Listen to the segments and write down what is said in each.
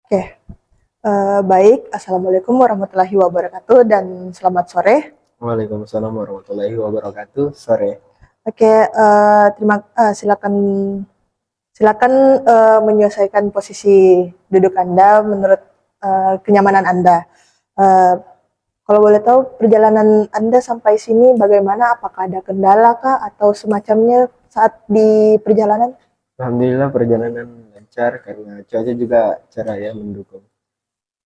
Oke, baik. Assalamualaikum warahmatullahi wabarakatuh dan selamat sore. Waalaikumsalam warahmatullahi wabarakatuh. Sore. Oke, silakan silakan menyelesaikan posisi duduk Anda menurut kenyamanan Anda. Eh, Kalau boleh tahu perjalanan Anda sampai sini bagaimana? Apakah ada kendala kah atau semacamnya saat di perjalanan? Alhamdulillah perjalanan lancar karena cuaca juga cerah ya mendukung.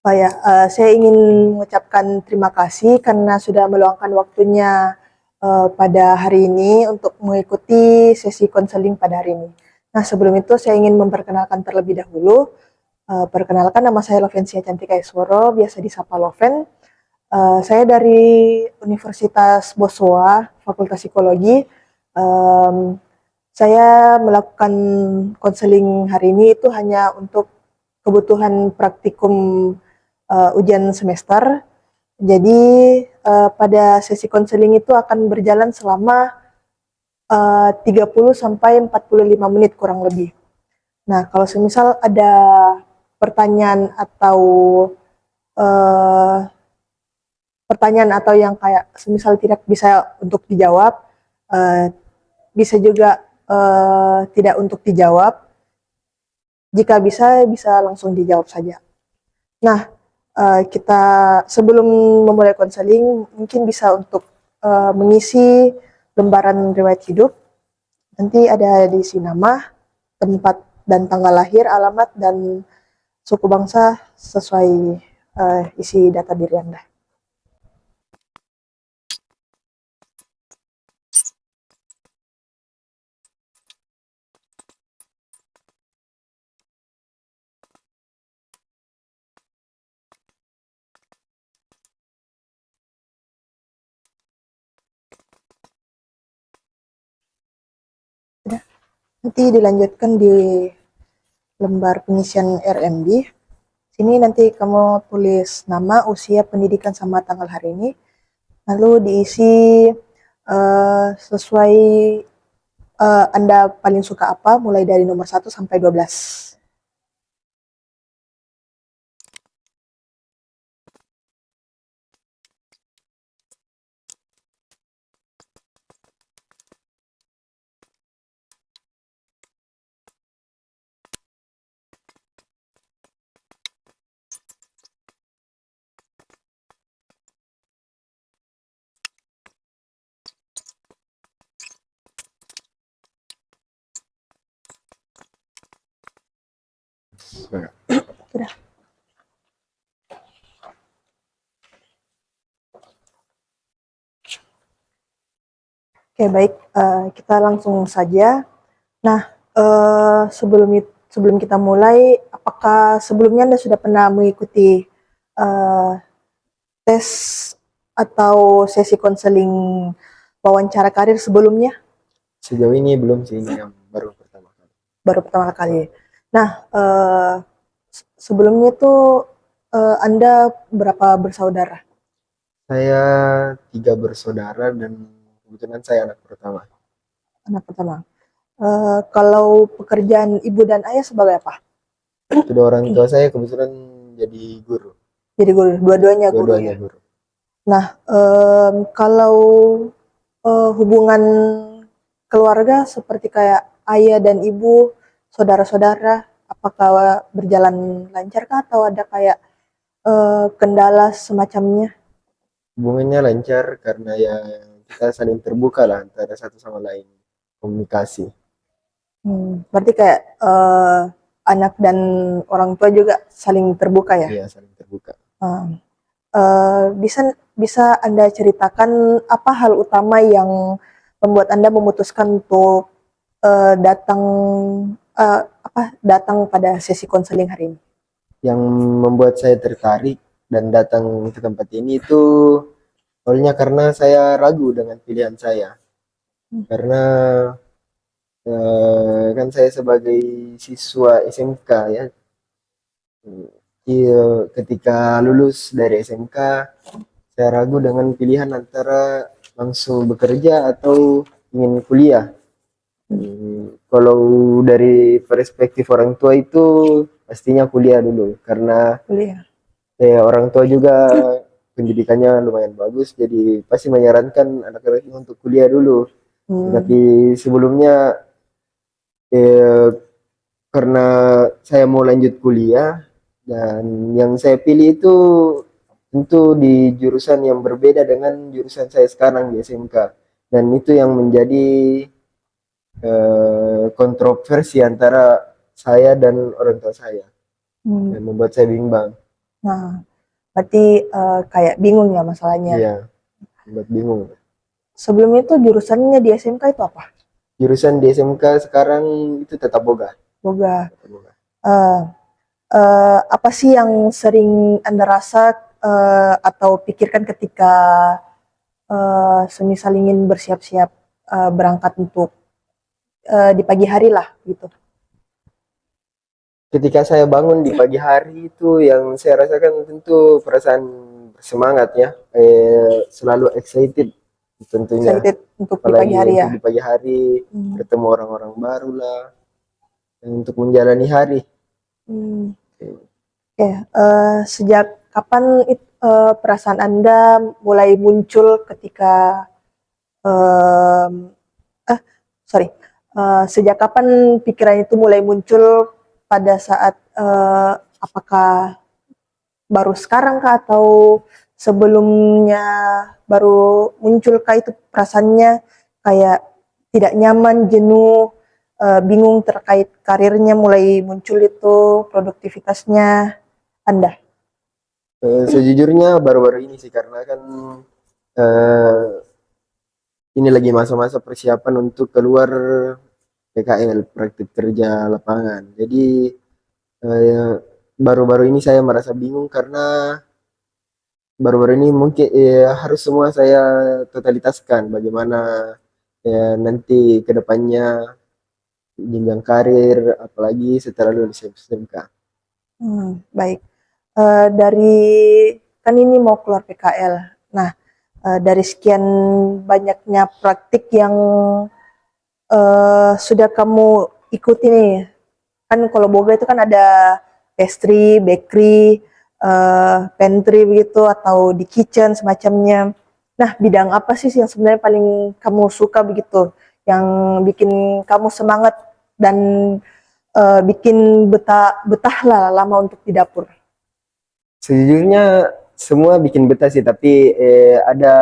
Oh ya, saya ingin mengucapkan terima kasih karena sudah meluangkan waktunya pada hari ini untuk mengikuti sesi konseling pada hari ini. Nah, sebelum itu saya ingin memperkenalkan terlebih dahulu. Perkenalkan, nama saya Lovencia Cantika Isworo, biasa disapa Loven. Saya dari Universitas Boswa, Fakultas Psikologi. Um, saya melakukan konseling hari ini itu hanya untuk kebutuhan praktikum ujian semester. Jadi pada sesi konseling itu akan berjalan selama 30 sampai 45 menit kurang lebih. Nah, kalau semisal ada pertanyaan atau uh, yang kayak semisal tidak bisa untuk dijawab, uh, bisa juga tidak untuk dijawab. Jika bisa langsung dijawab saja. Nah, kita sebelum memulai konseling mungkin bisa untuk mengisi lembaran riwayat hidup. Nanti ada diisi nama, tempat dan tanggal lahir, alamat dan suku bangsa sesuai isi data diri Anda. Sudah. Nanti dilanjutkan di lembar pengisian RMB. Sini nanti kamu tulis nama, usia, pendidikan, sama tanggal hari ini. Lalu diisi sesuai Anda paling suka apa, mulai dari nomor 1 sampai 12. Sudah. Sudah. Oke, baik. Kita langsung saja. Nah, sebelum kita mulai, apakah sebelumnya Anda sudah pernah mengikuti uh, tes atau sesi konseling wawancara karir sebelumnya? Sejauh ini belum sih, ini yang baru pertama kali. Baru pertama kali. Nah, sebelumnya itu Anda berapa bersaudara? Saya 3 bersaudara dan kebetulan saya anak pertama. Anak pertama. Kalau pekerjaan ibu dan ayah sebagai apa? Kedua orang tua saya kebetulan jadi guru. Jadi guru, dua-duanya guru Dua-duanya ya. guru. Nah, kalau hubungan keluarga seperti kayak ayah dan ibu, saudara-saudara, apakah berjalan lancar kah atau ada kayak kendala semacamnya? Hubungannya lancar karena ya kita saling terbuka lah antara satu sama lain. Komunikasi. Berarti kayak anak dan orang tua juga saling terbuka ya? Iya, saling terbuka. Bisa bisa Anda ceritakan apa hal utama yang membuat Anda memutuskan untuk datang datang pada sesi konseling hari ini? Yang membuat saya tertarik dan datang ke tempat ini itu awalnya karena saya ragu dengan pilihan saya. Karena kan saya sebagai siswa SMK ya, ketika lulus dari SMK saya ragu dengan pilihan antara langsung bekerja atau ingin kuliah. Kalau dari perspektif orang tua itu pastinya kuliah dulu karena kuliah. orang tua juga pendidikannya lumayan bagus, jadi pasti menyarankan anak-anaknya untuk kuliah dulu. Hmm, Tapi sebelumnya eh, karena saya mau lanjut kuliah dan yang saya pilih itu tentu di jurusan yang berbeda dengan jurusan saya sekarang di SMK, dan itu yang menjadi kontroversi antara saya dan orang tua saya hmm. dan membuat saya bimbang. Nah, berarti kayak bingung ya masalahnya. Iya, membuat bingung. Sebelum itu jurusannya di SMK itu apa? Jurusan di SMK sekarang itu tetap boga. Boga. Tetap boga. Eh, apa sih yang sering Anda rasa atau pikirkan ketika semisal ingin bersiap-siap berangkat untuk di pagi hari lah gitu. Ketika saya bangun di pagi hari itu yang saya rasakan tentu perasaan bersemangat ya, selalu excited tentunya. Excited untuk di pagi Apalagi hari untuk ya. di pagi hari Hmm. bertemu orang-orang baru lah, dan untuk menjalani hari. Hmm. Oke, sejak kapan perasaan Anda mulai muncul ketika em, sorry, sejak kapan pikiran itu mulai muncul pada saat apakah baru sekarang kah atau sebelumnya baru muncul kah itu perasaannya kayak tidak nyaman, jenuh, bingung terkait karirnya mulai muncul itu produktivitasnya Anda? Sejujurnya baru-baru ini sih karena kan eh, ini lagi masa-masa persiapan untuk keluar PKL, praktik kerja lapangan. Jadi eh, baru-baru ini saya merasa bingung karena baru-baru ini mungkin harus semua saya totalitaskan bagaimana nanti ke depannya jenjang karir apalagi setelah lulus SMK. Baik. Dari kan ini mau keluar PKL. Nah, dari sekian banyaknya praktik yang sudah kamu ikuti nih, kan kalau boga itu kan ada pastry, bakery, pantry begitu atau di kitchen semacamnya. Nah, bidang apa sih yang sebenarnya paling kamu suka begitu, yang bikin kamu semangat dan bikin betah lah lama untuk di dapur? Sejujurnya semua bikin betah sih, tapi eh, ada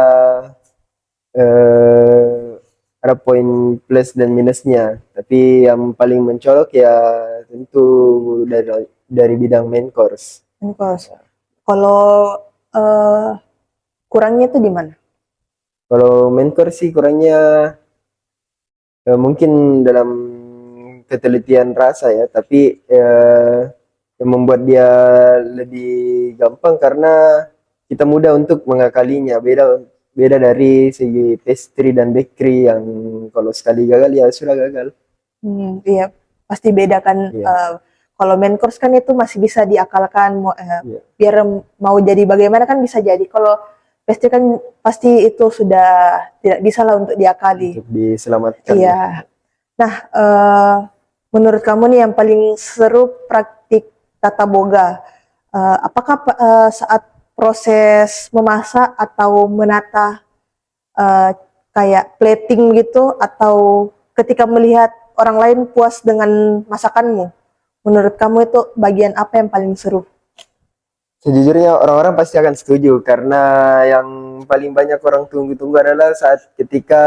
poin plus dan minusnya. Tapi yang paling mencolok ya tentu dari bidang main course. Kalau eh, kurangnya itu di mana? Kalau main course sih kurangnya mungkin dalam ketelitian rasa ya, tapi yang membuat dia lebih gampang karena kita mudah untuk mengakalinya. Beda beda dari segi pastry dan bakery yang kalau sekali gagal ya sudah gagal. Iya, pasti beda kan. Iya, Kalau main course kan itu masih bisa diakalkan, iya. biar mau jadi bagaimana kan bisa jadi. Kalau pastry kan pasti itu sudah tidak bisa lah untuk diakali. Untuk diselamatkan lah. Iya. Nah, menurut kamu nih yang paling seru praktik tata boga, apakah saat proses memasak atau menata eh, kayak plating gitu, atau ketika melihat orang lain puas dengan masakanmu? Menurut kamu itu bagian apa yang paling seru? Sejujurnya orang-orang pasti akan setuju karena yang paling banyak orang tunggu-tunggu adalah saat ketika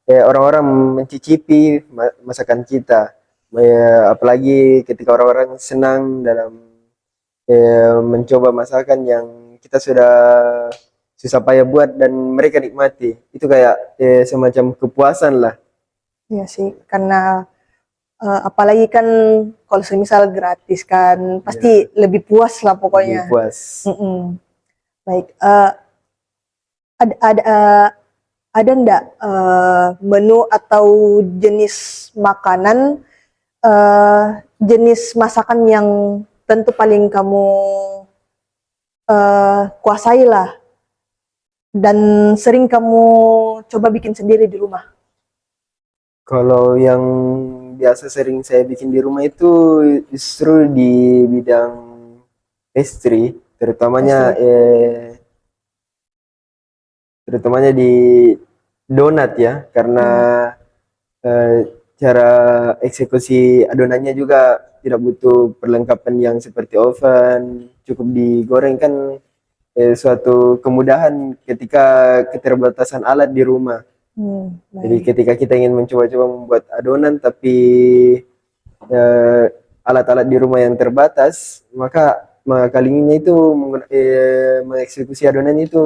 orang-orang mencicipi masakan kita. Apalagi ketika orang-orang senang dalam mencoba masakan yang kita sudah susah payah buat dan mereka nikmati. Itu kayak semacam kepuasan lah. Ya sih, karena apalagi kan kalau semisal gratis kan Ya, pasti lebih puas lah lebih pokoknya. puas. Mm-mm. Baik, ada ada ndak menu atau jenis makanan, jenis masakan yang tentu paling kamu kuasai lah dan sering kamu coba bikin sendiri di rumah? Kalau yang biasa sering saya bikin di rumah itu justru di bidang pastry, terutamanya Pastry. terutamanya di donat ya, karena Hmm. eh, cara eksekusi adonannya juga tidak butuh perlengkapan yang seperti oven, cukup digoreng kan, suatu kemudahan ketika keterbatasan alat di rumah. Jadi Baik. ketika kita ingin mencoba-coba membuat adonan tapi eh, alat-alat di rumah yang terbatas, maka kali ini itu mengeksekusi adonan itu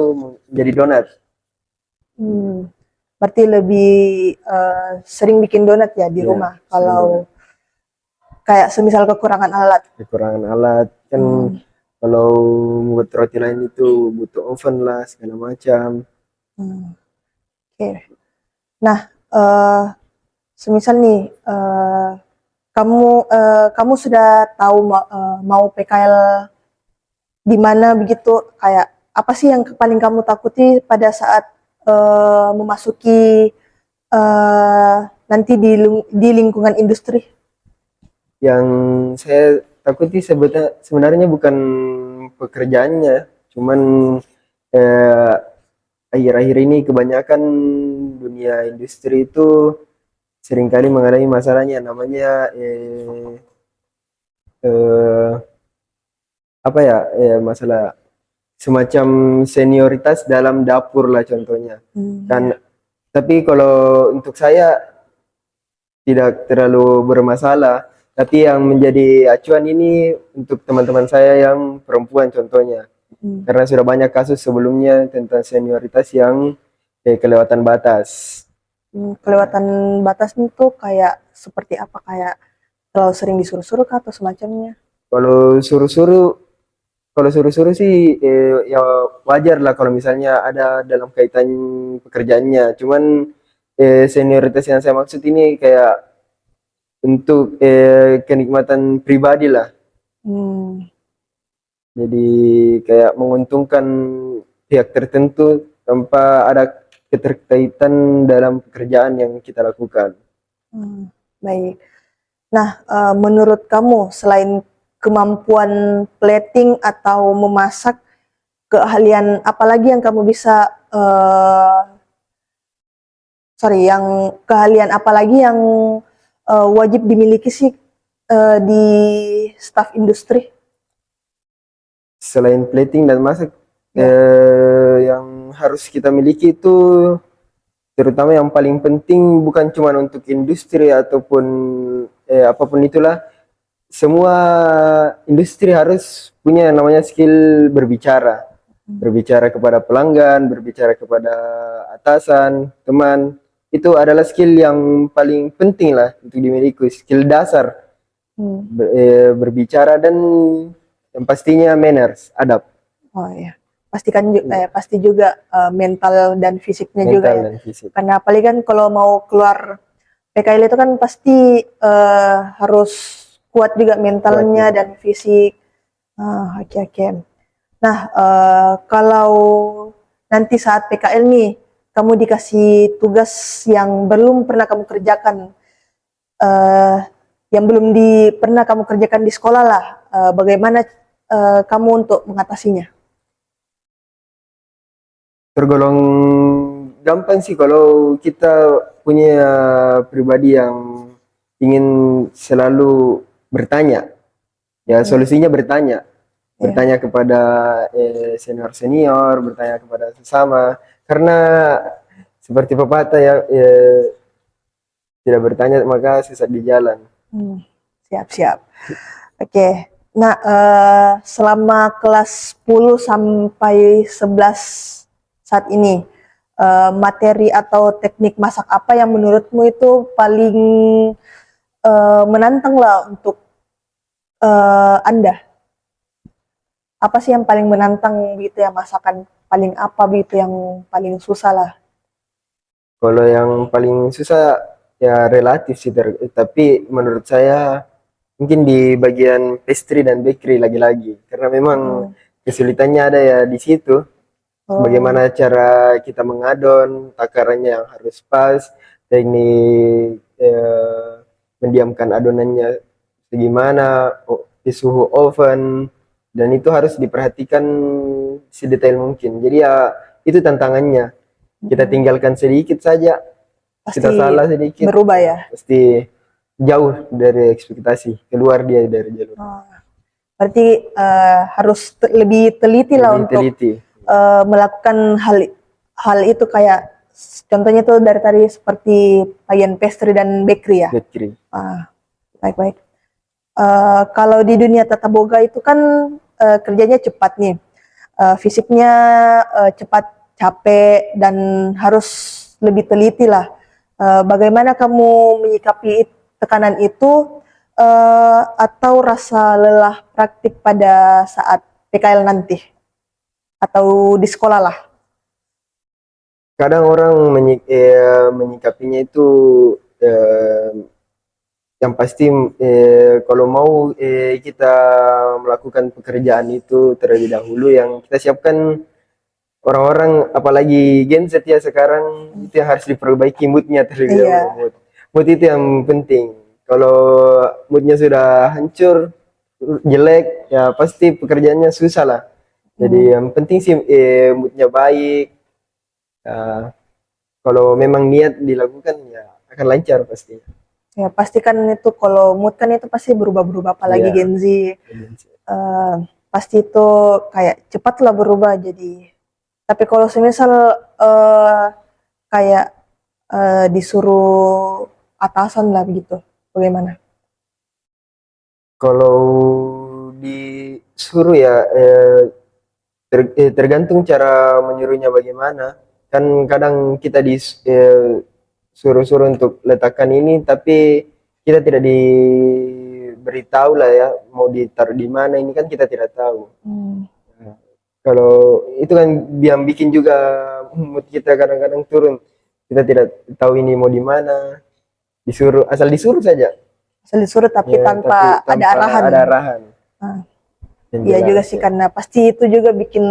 menjadi donat. Hmm. Berarti lebih sering bikin donat ya di Ya, rumah. sering donat. Kalau kayak semisal kekurangan alat. Kekurangan alat kan, Hmm. kalau membuat roti lain itu butuh oven lah segala macam. Hmm. Oke. Nah, eh, semisal nih kamu sudah tahu mau PKL di mana begitu, kayak apa sih yang paling kamu takuti pada saat memasuki nanti di lingkungan industri? Yang saya takuti sebenarnya bukan pekerjaannya, cuman eh, akhir-akhir ini kebanyakan dunia industri itu seringkali mengalami masalahnya namanya eh, apa ya, masalah semacam senioritas dalam dapur lah contohnya. Ya. Kan tapi kalau untuk saya tidak terlalu bermasalah, tapi yang menjadi acuan ini untuk teman-teman saya yang perempuan contohnya. Hmm. Karena sudah banyak kasus sebelumnya tentang senioritas yang kelewatan batas. Kelewatan batas itu kayak seperti apa? Kayak terlalu sering disuruh-suruh kah atau semacamnya? Kalau suruh-suruh, kalau suruh-suruh sih ya wajar lah kalau misalnya ada dalam kaitan pekerjaannya. Cuman senioritas yang saya maksud ini kayak untuk kenikmatan pribadi lah. Hmm. Jadi kayak menguntungkan pihak tertentu tanpa ada keterkaitan dalam pekerjaan yang kita lakukan. Hmm. Baik. Nah, menurut kamu selain kemampuan plating atau memasak, keahlian apa lagi yang kamu bisa yang keahlian apa lagi yang wajib dimiliki sih di staf industri? Selain plating dan masak, Ya. yang harus kita miliki itu terutama yang paling penting bukan cuma untuk industri ataupun apapun itulah, semua industri harus punya yang namanya skill berbicara. Berbicara kepada pelanggan, berbicara kepada atasan, teman. Itu adalah skill yang paling penting lah untuk dimiliki, skill dasar. Hmm. Berbicara dan yang pastinya manners, adab, Oh ya, pasti juga mental dan fisiknya juga mental ya. dan fisik. Karena apalagi kan kalau mau keluar PKL itu kan pasti harus kuat juga Kuat mentalnya ya. dan fisik. Oke oke. Nah, kalau nanti saat PKL nih, kamu dikasih tugas yang belum pernah kamu kerjakan, eh, yang belum pernah kamu kerjakan di sekolah lah, bagaimana kamu untuk mengatasinya? Tergolong gampang sih kalau kita punya pribadi yang ingin selalu bertanya. Ya, Hmm, solusinya bertanya. ya. Bertanya kepada senior-senior, bertanya kepada sesama. Karena seperti pepatah ya, tidak bertanya maka sesat di jalan. Hmm, siap siap. Oke. Nah, selama kelas 10 sampai 11 saat ini, materi atau teknik masak apa yang menurutmu itu paling menantang lah untuk Anda? Apa sih yang paling menantang gitu ya, masakan paling apa gitu yang paling susah lah? Kalau yang paling susah ya relatif sih, tapi menurut saya mungkin di bagian pastry dan bakery lagi-lagi. Karena memang Hmm. kesulitannya ada ya di situ. Oh, Bagaimana cara kita mengadon, takarannya yang harus pas, teknik mendiamkan adonannya segimana, di suhu oven, dan itu harus diperhatikan sedetail mungkin. Jadi ya itu tantangannya. Kita tinggalkan sedikit saja, kita Pasti salah sedikit, berubah ya. pasti jauh dari ekspektasi, keluar dia dari jalur. Oh, berarti harus lebih teliti lah Lebih untuk teliti. melakukan hal itu, kayak contohnya tuh dari tadi seperti payen pastry dan bakery ya. Bakery. Baik-baik. Kalau di dunia tata boga itu kan kerjanya cepat nih. Fisiknya cepat, capek, dan harus lebih teliti lah. Bagaimana kamu menyikapi tekanan itu, atau rasa lelah praktik pada saat PKL nanti? Atau di sekolah lah? Kadang orang menyikapinya itu yang pasti kalau mau kita melakukan pekerjaan itu terlebih dahulu, yang kita siapkan orang-orang, apalagi Gen Z ya sekarang, itu yang harus diperbaiki moodnya terlebih Iya. dahulu. Mood itu yang penting. Kalau moodnya sudah hancur, jelek, ya pasti pekerjaannya susah lah. Jadi yang penting sih moodnya baik. Ya, kalau memang niat dilakukan ya akan lancar pasti. Ya pasti kan itu, kalau mood kan itu pasti berubah-berubah, apalagi Iya. Gen Z. Pasti itu kayak cepat lah berubah jadi. Tapi kalau semisal kayak disuruh atasan lah begitu, bagaimana? Kalau disuruh ya tergantung cara menyuruhnya bagaimana. Kan kadang kita disuruh-suruh untuk letakkan ini, tapi kita tidak diberitahu lah ya mau ditaruh di mana, ini kan kita tidak tahu. Nah, kalau itu kan yang bikin juga mood kita kadang-kadang turun. Kita tidak tahu ini mau di mana, disuruh, asal disuruh saja. Asal disuruh tapi Ya, tanpa tapi ada arahan. Ada arahan. Nah, Yang iya jelas, juga sih, ya. karena pasti itu juga bikin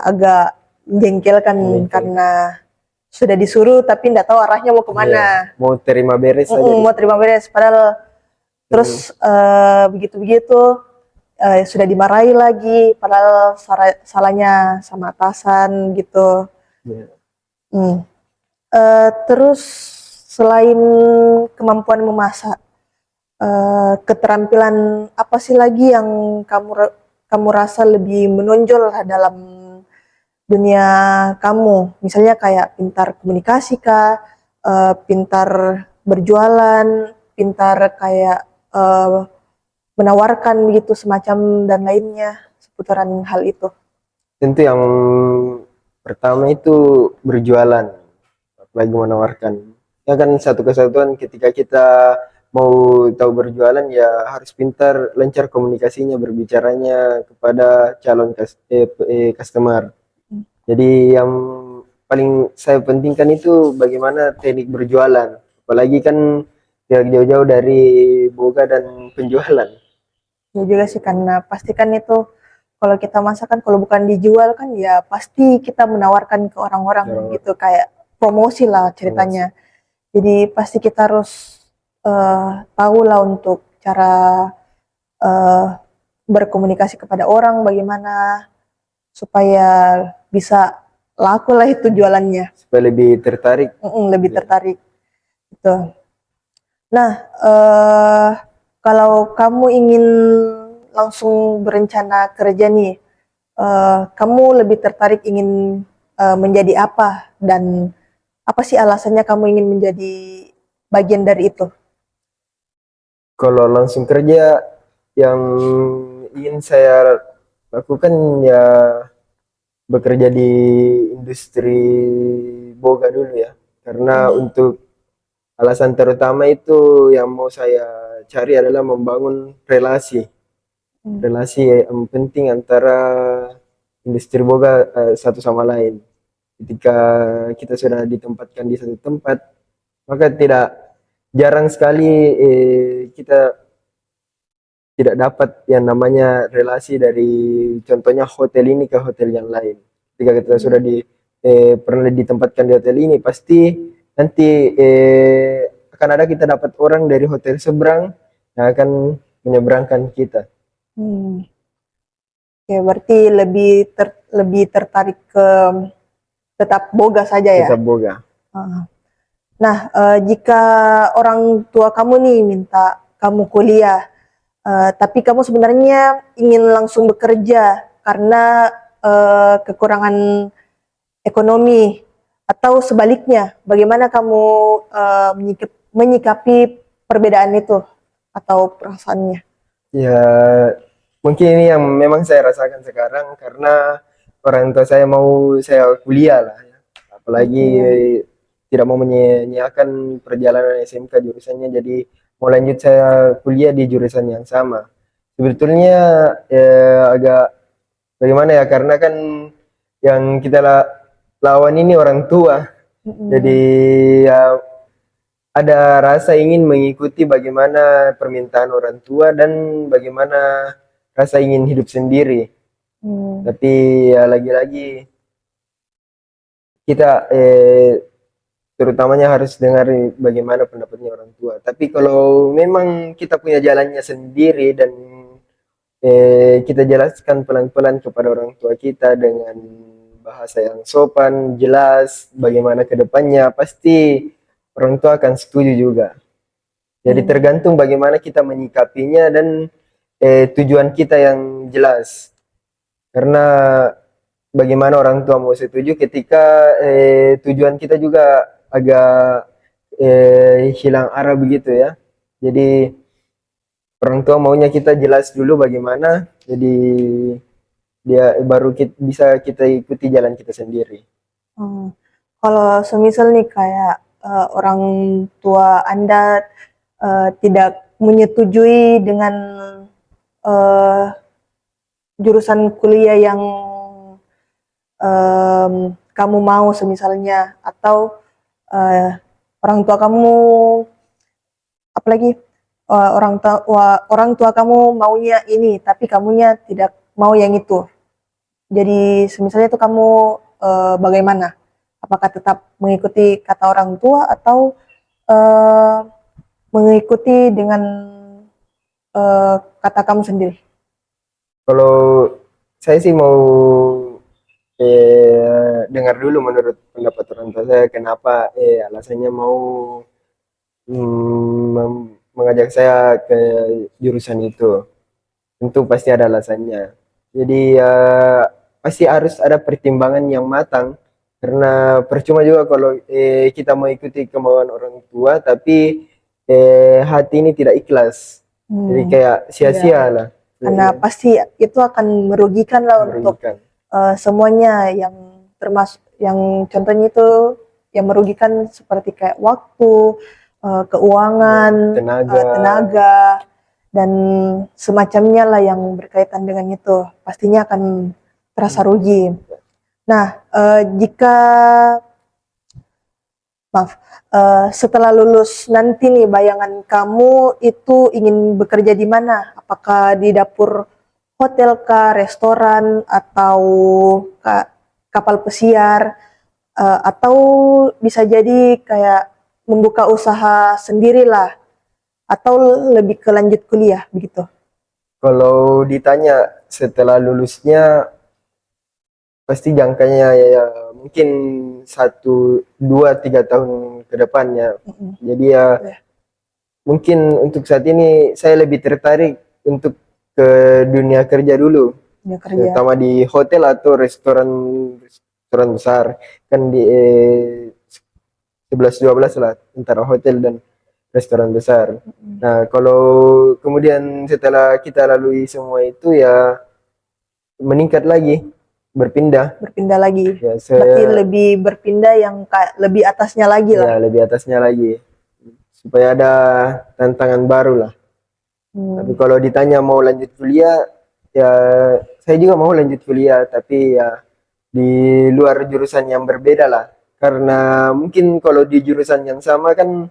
agak menjengkelkan, Menjengkelkan. karena sudah disuruh tapi tidak tahu arahnya mau kemana. Iya, mau terima beres saja. Mau terima beres, padahal terus begitu-begitu sudah dimarahi lagi, padahal salahnya sama atasan gitu. Iya. Terus selain kemampuan memasak, keterampilan apa sih lagi yang kamu rasa lebih menonjol lah dalam dunia kamu? Misalnya kayak pintar komunikasi kah, pintar berjualan, pintar kayak menawarkan begitu semacam dan lainnya seputaran hal itu. Tentu yang pertama itu berjualan, apalagi menawarkan. Ya kan satu kesatuan ketika kita mau tahu berjualan ya harus pintar, lancar komunikasinya, berbicaranya kepada calon customer. Jadi yang paling saya pentingkan itu bagaimana teknik berjualan. Apalagi kan jauh-jauh dari boga dan penjualan. Ya juga sih, karena pastikan itu kalau kita masak kan, kalau bukan dijual kan ya pasti kita menawarkan ke orang-orang gitu, kayak promosi lah ceritanya. Jadi pasti kita harus tahu lah untuk cara berkomunikasi kepada orang bagaimana supaya bisa laku lah itu jualannya. Supaya lebih tertarik. Lebih tertarik gitu. Nah, kalau kamu ingin langsung berencana kerja nih, kamu lebih tertarik ingin menjadi apa, dan apa sih alasannya kamu ingin menjadi bagian dari itu? Kalau langsung kerja, yang ingin saya lakukan ya bekerja di industri boga dulu ya. Karena untuk alasan terutama itu yang mau saya cari adalah membangun relasi. Relasi yang penting antara industri boga satu sama lain. Ketika kita sudah ditempatkan di satu tempat, maka jarang sekali kita tidak dapat yang namanya relasi dari contohnya hotel ini ke hotel yang lain. Ketika kita sudah pernah ditempatkan di hotel ini, pasti nanti akan ada kita dapat orang dari hotel seberang yang akan menyeberangkan kita. Hmm. Oke, berarti lebih tertarik ke tetap boga saja ya. Tetap boga. Ah. Nah, jika orang tua kamu nih minta kamu kuliah, tapi kamu sebenarnya ingin langsung bekerja karena kekurangan ekonomi, atau sebaliknya, bagaimana kamu menyikapi perbedaan itu atau perasaannya? Ya, mungkin ini yang memang saya rasakan sekarang karena orang tua saya mau saya kuliah lah ya. Apalagi tidak mau menyia-nyiakan perjalanan SMK jurusannya, jadi mau lanjut saya kuliah di jurusan yang sama. Sebetulnya agak bagaimana ya, karena kan yang kita lawan ini orang tua. Jadi ya ada rasa ingin mengikuti bagaimana permintaan orang tua dan bagaimana rasa ingin hidup sendiri. Tapi ya lagi-lagi kita terutamanya harus dengar bagaimana pendapatnya orang tua. Tapi kalau memang kita punya jalannya sendiri dan kita jelaskan pelan-pelan kepada orang tua kita dengan bahasa yang sopan, jelas, bagaimana ke depannya, pasti orang tua akan setuju juga. Jadi tergantung bagaimana kita menyikapinya dan tujuan kita yang jelas. Karena bagaimana orang tua mau setuju ketika tujuan kita juga agak hilang arah begitu ya. Jadi orang tua maunya kita jelas dulu bagaimana, jadi dia baru bisa kita ikuti jalan kita sendiri. Kalau semisal nih kayak orang tua Anda tidak menyetujui dengan jurusan kuliah yang kamu mau semisalnya, atau orang tua kamu, apalagi orang tua kamu maunya ini tapi kamunya tidak mau yang itu. Jadi semisalnya itu kamu bagaimana? Apakah tetap mengikuti kata orang tua atau mengikuti dengan kata kamu sendiri? Kalau saya sih mau dengar dulu menurut pendapat orang tua saya kenapa alasannya mau mengajak saya ke jurusan itu. Tentu pasti ada alasannya. Jadi pasti harus ada pertimbangan yang matang karena percuma juga kalau kita mau ikuti kemauan orang tua tapi hati ini tidak ikhlas. Jadi kayak sia-sia lah. Karena pasti itu akan merugikan lah untuk semuanya, yang termasuk yang contohnya itu yang merugikan seperti kayak waktu, keuangan, tenaga dan semacamnya lah yang berkaitan dengan itu, pastinya akan terasa rugi. Nah, setelah lulus nanti nih, bayangan kamu itu ingin bekerja di mana? Apakah di dapur hotel kah, restoran, atau kapal pesiar, atau bisa jadi kayak membuka usaha sendiri lah, atau lebih ke lanjut kuliah begitu? Kalau ditanya setelah lulusnya, pasti jangkanya ya mungkin 1, 2, 3 tahun ke depannya. Jadi ya mungkin untuk saat ini saya lebih tertarik untuk ke dunia kerja dulu, terutama di hotel atau restoran besar. Kan di 11-12 lah antara hotel dan restoran besar. Nah, kalau kemudian setelah kita lalui semua itu ya meningkat lagi, berpindah lagi ya, berarti lebih berpindah yang lebih atasnya lagi lah ya, lebih atasnya lagi supaya ada tantangan baru lah. Tapi kalau ditanya mau lanjut kuliah, ya saya juga mau lanjut kuliah tapi ya di luar jurusan yang berbeda lah, karena mungkin kalau di jurusan yang sama kan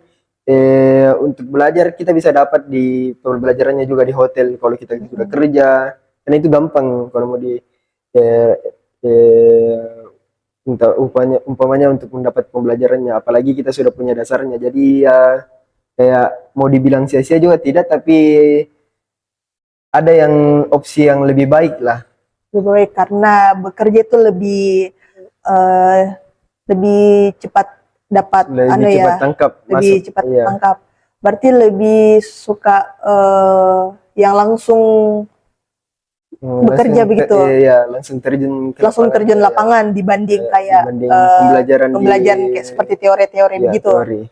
untuk belajar kita bisa dapat di pembelajarannya juga di hotel kalau kita sudah kerja, karena itu gampang kalau mau di umpamanya untuk mendapat pembelajarannya, apalagi kita sudah punya dasarnya. Jadi ya kayak mau dibilang sia-sia juga tidak, tapi ada yang opsi yang lebih baik lah. Lebih baik karena bekerja itu eh, lebih cepat dapat Lebih cepat tangkap lebih masuk. cepat Iya. tangkap. Berarti lebih suka yang langsung bekerja begitu, Ya, langsung terjun ke langsung lapangan, terjun ya, lapangan dibanding kayak dibanding pembelajaran pembelajaran kayak seperti teori-teori ya, begitu. teori.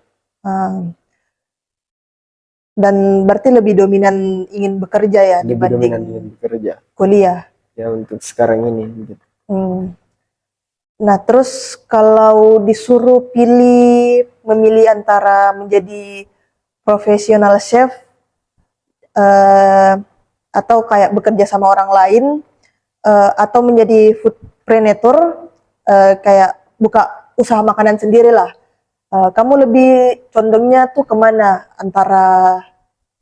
Dan berarti lebih dominan ingin bekerja ya Lebih dibanding dominan dengan bekerja kuliah. ya untuk sekarang ini gitu. Nah, terus kalau disuruh memilih antara menjadi profesional chef atau kayak bekerja sama orang lain atau menjadi foodpreneur kayak buka usaha makanan sendiri lah. Kamu lebih condongnya tuh kemana antara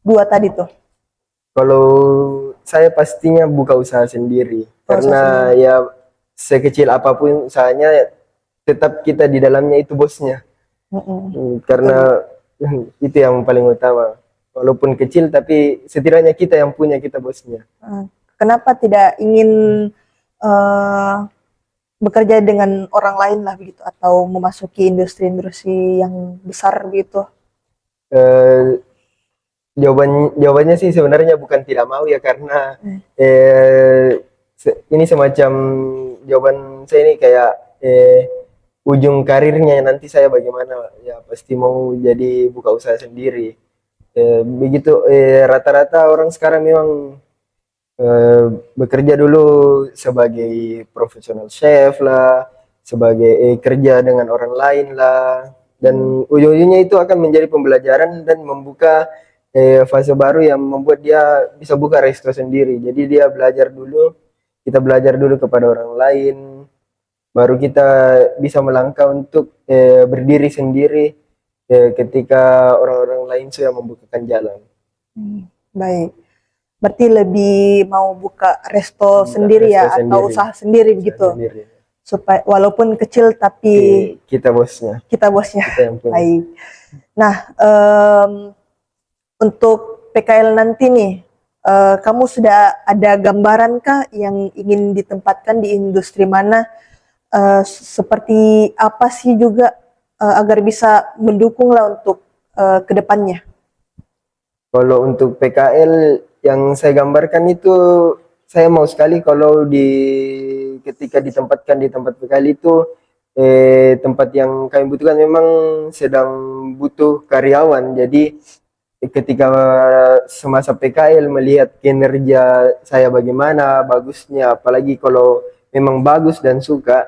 dua tadi tuh? Kalau saya pastinya buka usaha sendiri, karena sendiri. ya sekecil apapun usahanya tetap kita di dalamnya itu bosnya. Karena itu yang paling utama. Walaupun kecil tapi setidaknya kita yang punya, kita bosnya. Kenapa tidak ingin bekerja dengan orang lain lah begitu atau memasuki industri-industri yang besar begitu? Jawabannya sih sebenarnya bukan tidak mau ya, karena ini semacam jawaban saya ini kayak ujung karirnya nanti saya bagaimana, ya pasti mau jadi buka usaha sendiri. Begitu rata-rata orang sekarang memang bekerja dulu sebagai profesional chef lah, sebagai kerja dengan orang lain lah, dan ujung-ujungnya itu akan menjadi pembelajaran dan membuka fase baru yang membuat dia bisa buka resto sendiri. Jadi dia belajar dulu, kita belajar dulu kepada orang lain, baru kita bisa melangkah untuk berdiri sendiri ketika orang-orang lain sudah membukakan jalan. Baik. Berarti lebih mau buka resto sendiri ya, atau usaha sendiri begitu. Supaya walaupun kecil tapi kita bosnya. Kita bosnya. Kita yang punya. Baik. Nah, untuk PKL nanti nih, kamu sudah ada gambaran kah yang ingin ditempatkan di industri mana? Seperti apa sih juga agar bisa mendukung lah untuk kedepannya? Kalau untuk PKL yang saya gambarkan itu, saya mau sekali kalau ketika ditempatkan di tempat PKL itu tempat yang kami butuhkan memang sedang butuh karyawan. Jadi ketika semasa PKL melihat kinerja saya bagaimana bagusnya, apalagi kalau memang bagus dan suka,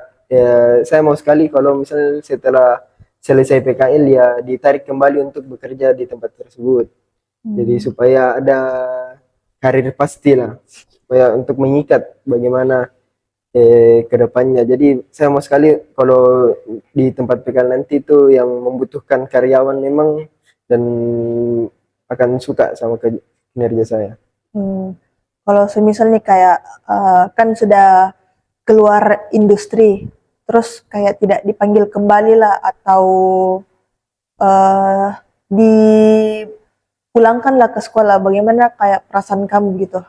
saya mau sekali kalau misalnya setelah selesai PKL ya ditarik kembali untuk bekerja di tempat tersebut. Jadi supaya ada karir pasti lah, supaya untuk mengikat bagaimana ke depannya. Jadi saya mau sekali kalau di tempat PKL nanti itu yang membutuhkan karyawan memang, dan akan suka sama kinerja saya. Kalau semisal nih kayak kan sudah keluar industri, terus kayak tidak dipanggil kembali lah atau dipulangkan lah ke sekolah, bagaimana kayak perasaan kamu gitu?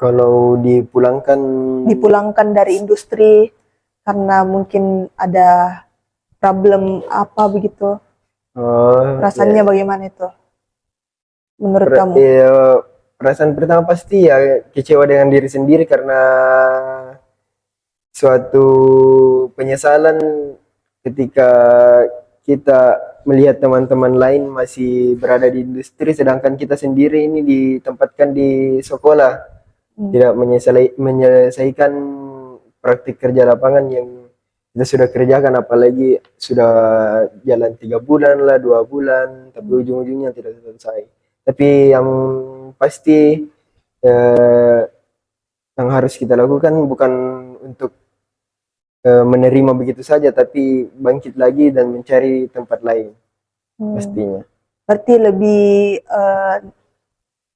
Kalau Dipulangkan dari industri karena mungkin ada problem apa begitu, rasanya bagaimana itu menurut kamu? Perasaan pertama pasti ya kecewa dengan diri sendiri, karena suatu penyesalan ketika kita melihat teman-teman lain masih berada di industri, sedangkan kita sendiri ini ditempatkan di sekolah, tidak menyelesaikan praktik kerja lapangan yang kita sudah kerjakan, apalagi sudah jalan 3 bulan lah, 2 bulan, tapi ujung-ujungnya tidak selesai. Tapi yang pasti yang harus kita lakukan bukan untuk menerima begitu saja, tapi bangkit lagi dan mencari tempat lain pastinya. Berarti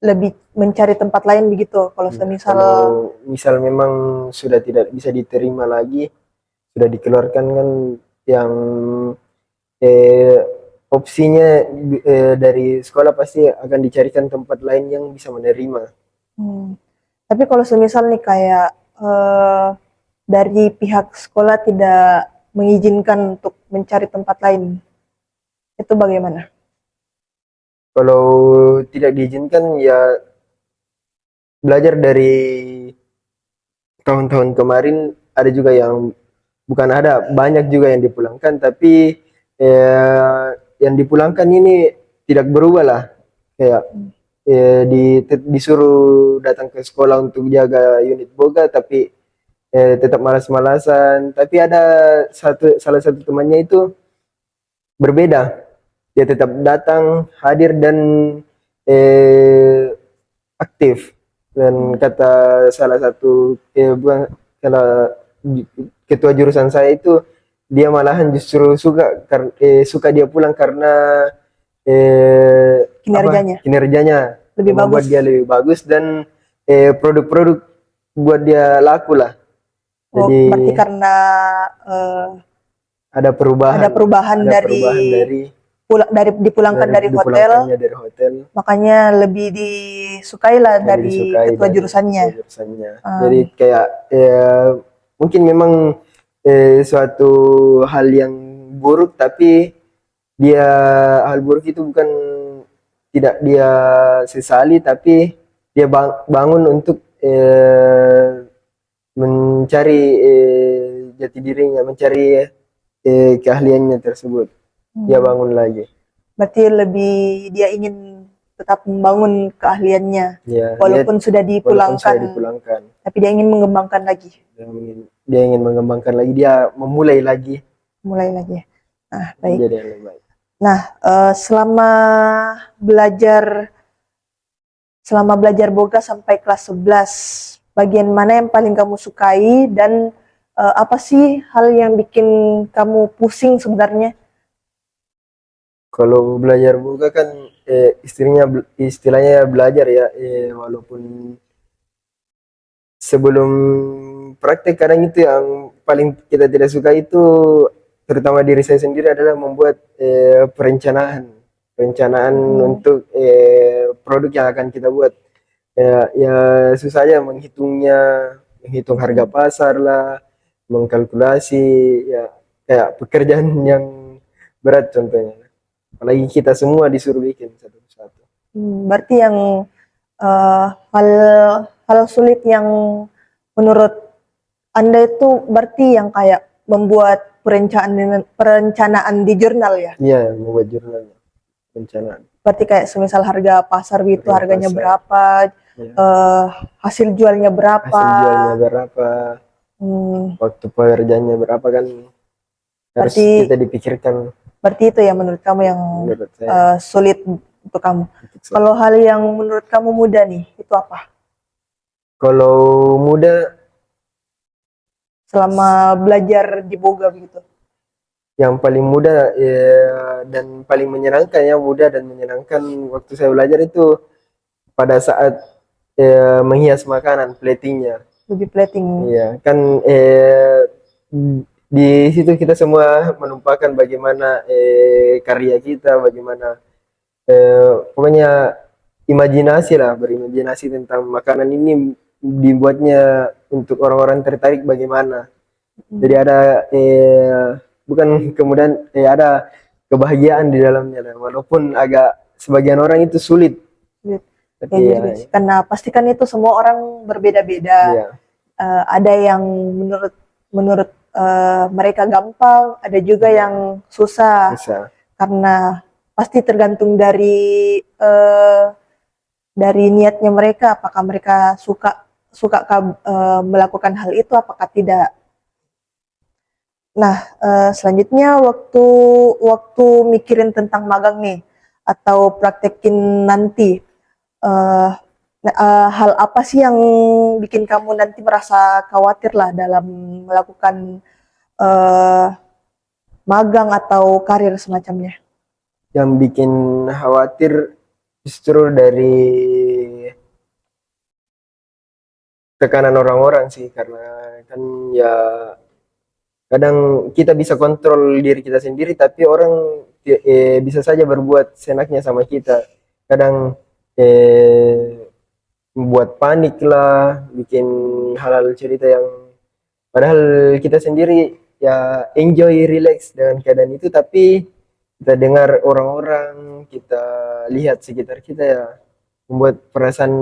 lebih mencari tempat lain begitu kalau misal memang sudah tidak bisa diterima lagi, sudah dikeluarkan kan, yang opsinya dari sekolah pasti akan dicarikan tempat lain yang bisa menerima. Hmm. Tapi kalau semisal nih kayak dari pihak sekolah tidak mengizinkan untuk mencari tempat lain, itu bagaimana? Kalau tidak diizinkan ya belajar dari tahun-tahun kemarin, ada juga yang bukan ada, banyak juga yang dipulangkan, tapi yang dipulangkan ini tidak berubah lah. Kayak disuruh datang ke sekolah untuk jaga unit boga, tapi tetap malas-malasan. Tapi ada salah satu temannya itu berbeda. Dia tetap datang, hadir dan eh, aktif. Dan kata salah satu bukan kalau ketua jurusan saya itu, dia malahan justru suka dia pulang karena Kinerjanya kinerjanya lebih yang membuat bagus. dia lebih bagus dan produk-produk buat dia laku lah. Oh, Jadi berarti karena eh, ada ada perubahan perubahan dari dari dipulangkan dari hotel, dipulangkannya dari hotel, makanya lebih disukai lah lebih dari disukai ketua dari ketua jurusannya. jurusannya. Jadi Um, kayak mungkin memang suatu hal yang buruk, tapi dia hal buruk itu bukan tidak dia sesali, tapi dia bangun untuk mencari jati dirinya, mencari keahliannya tersebut. Dia hmm, bangun lagi. berarti lebih dia ingin tetap membangun keahliannya, Ya, walaupun sudah walaupun sudah dipulangkan, dipulangkan, tapi dia ingin mengembangkan lagi, dia ingin mengembangkan lagi, dia memulai lagi mulai lagi. Nah, baik. menjadi yang lebih baik. Nah, selama belajar boga sampai kelas 11, bagian mana yang paling kamu sukai dan apa sih hal yang bikin kamu pusing sebenarnya? Kalau belajar buka kan istilahnya ya belajar ya, walaupun sebelum praktek kadang itu yang paling kita tidak suka itu, terutama diri saya sendiri, adalah membuat perencanaan Hmm, untuk produk yang akan kita buat. Ya susah aja menghitungnya, menghitung harga hmm. pasar lah, mengkalkulasi, ya kayak pekerjaan yang berat contohnya. Apalagi kita semua disuruh bikin satu persatu. Berarti yang eh, hal hal sulit yang menurut Anda itu berarti yang kayak membuat perencanaan di jurnal ya. Iya, membuat jurnalnya, perencanaan. Berarti kayak semisal harga pasar gitu, Harga harganya pasar, berapa, ya. eh, hasil jualnya berapa. Hasil jualnya berapa, Hmm, waktu pekerjaannya berapa, kan harus berarti kita dipikirkan berarti itu ya menurut kamu yang menurut saya. sulit untuk kamu. Untuk saya. Kalau hal yang menurut kamu mudah nih, itu apa? Kalau muda, Selama belajar di Boga begitu. yang paling mudah dan paling menyenangkan, ya mudah dan menyenangkan waktu saya belajar itu pada saat menghias makanan, platingnya. Lebih plating. Iya, kan di situ kita semua menumpahkan bagaimana karya kita, bagaimana pokoknya imajinasi lah, berimajinasi tentang makanan ini dibuatnya untuk orang-orang tertarik bagaimana. Jadi Hmm, ada bukan kemudian ada kebahagiaan di dalamnya lah. Walaupun agak sebagian orang itu sulit, sulit. tapi Ya ya, juga sih. Karena pastikan itu semua orang berbeda-beda. iya, Ada yang menurut menurut mereka gampang, ada juga iya, yang susah. bisa. Karena pasti tergantung dari niatnya mereka, apakah mereka suka suka melakukan hal itu, apakah tidak. Nah, selanjutnya waktu waktu mikirin tentang magang nih atau praktekin nanti, hal apa sih yang bikin kamu nanti merasa khawatir lah dalam melakukan eh, magang atau karir semacamnya? Yang bikin khawatir justru dari tekanan orang-orang sih, karena kan ya kadang kita bisa kontrol diri kita sendiri, tapi orang bisa saja berbuat senaknya sama kita. Kadang membuat panik lah, bikin hal-hal cerita yang padahal kita sendiri ya enjoy, relax dengan keadaan itu, tapi kita dengar orang-orang, kita lihat sekitar kita ya membuat perasaan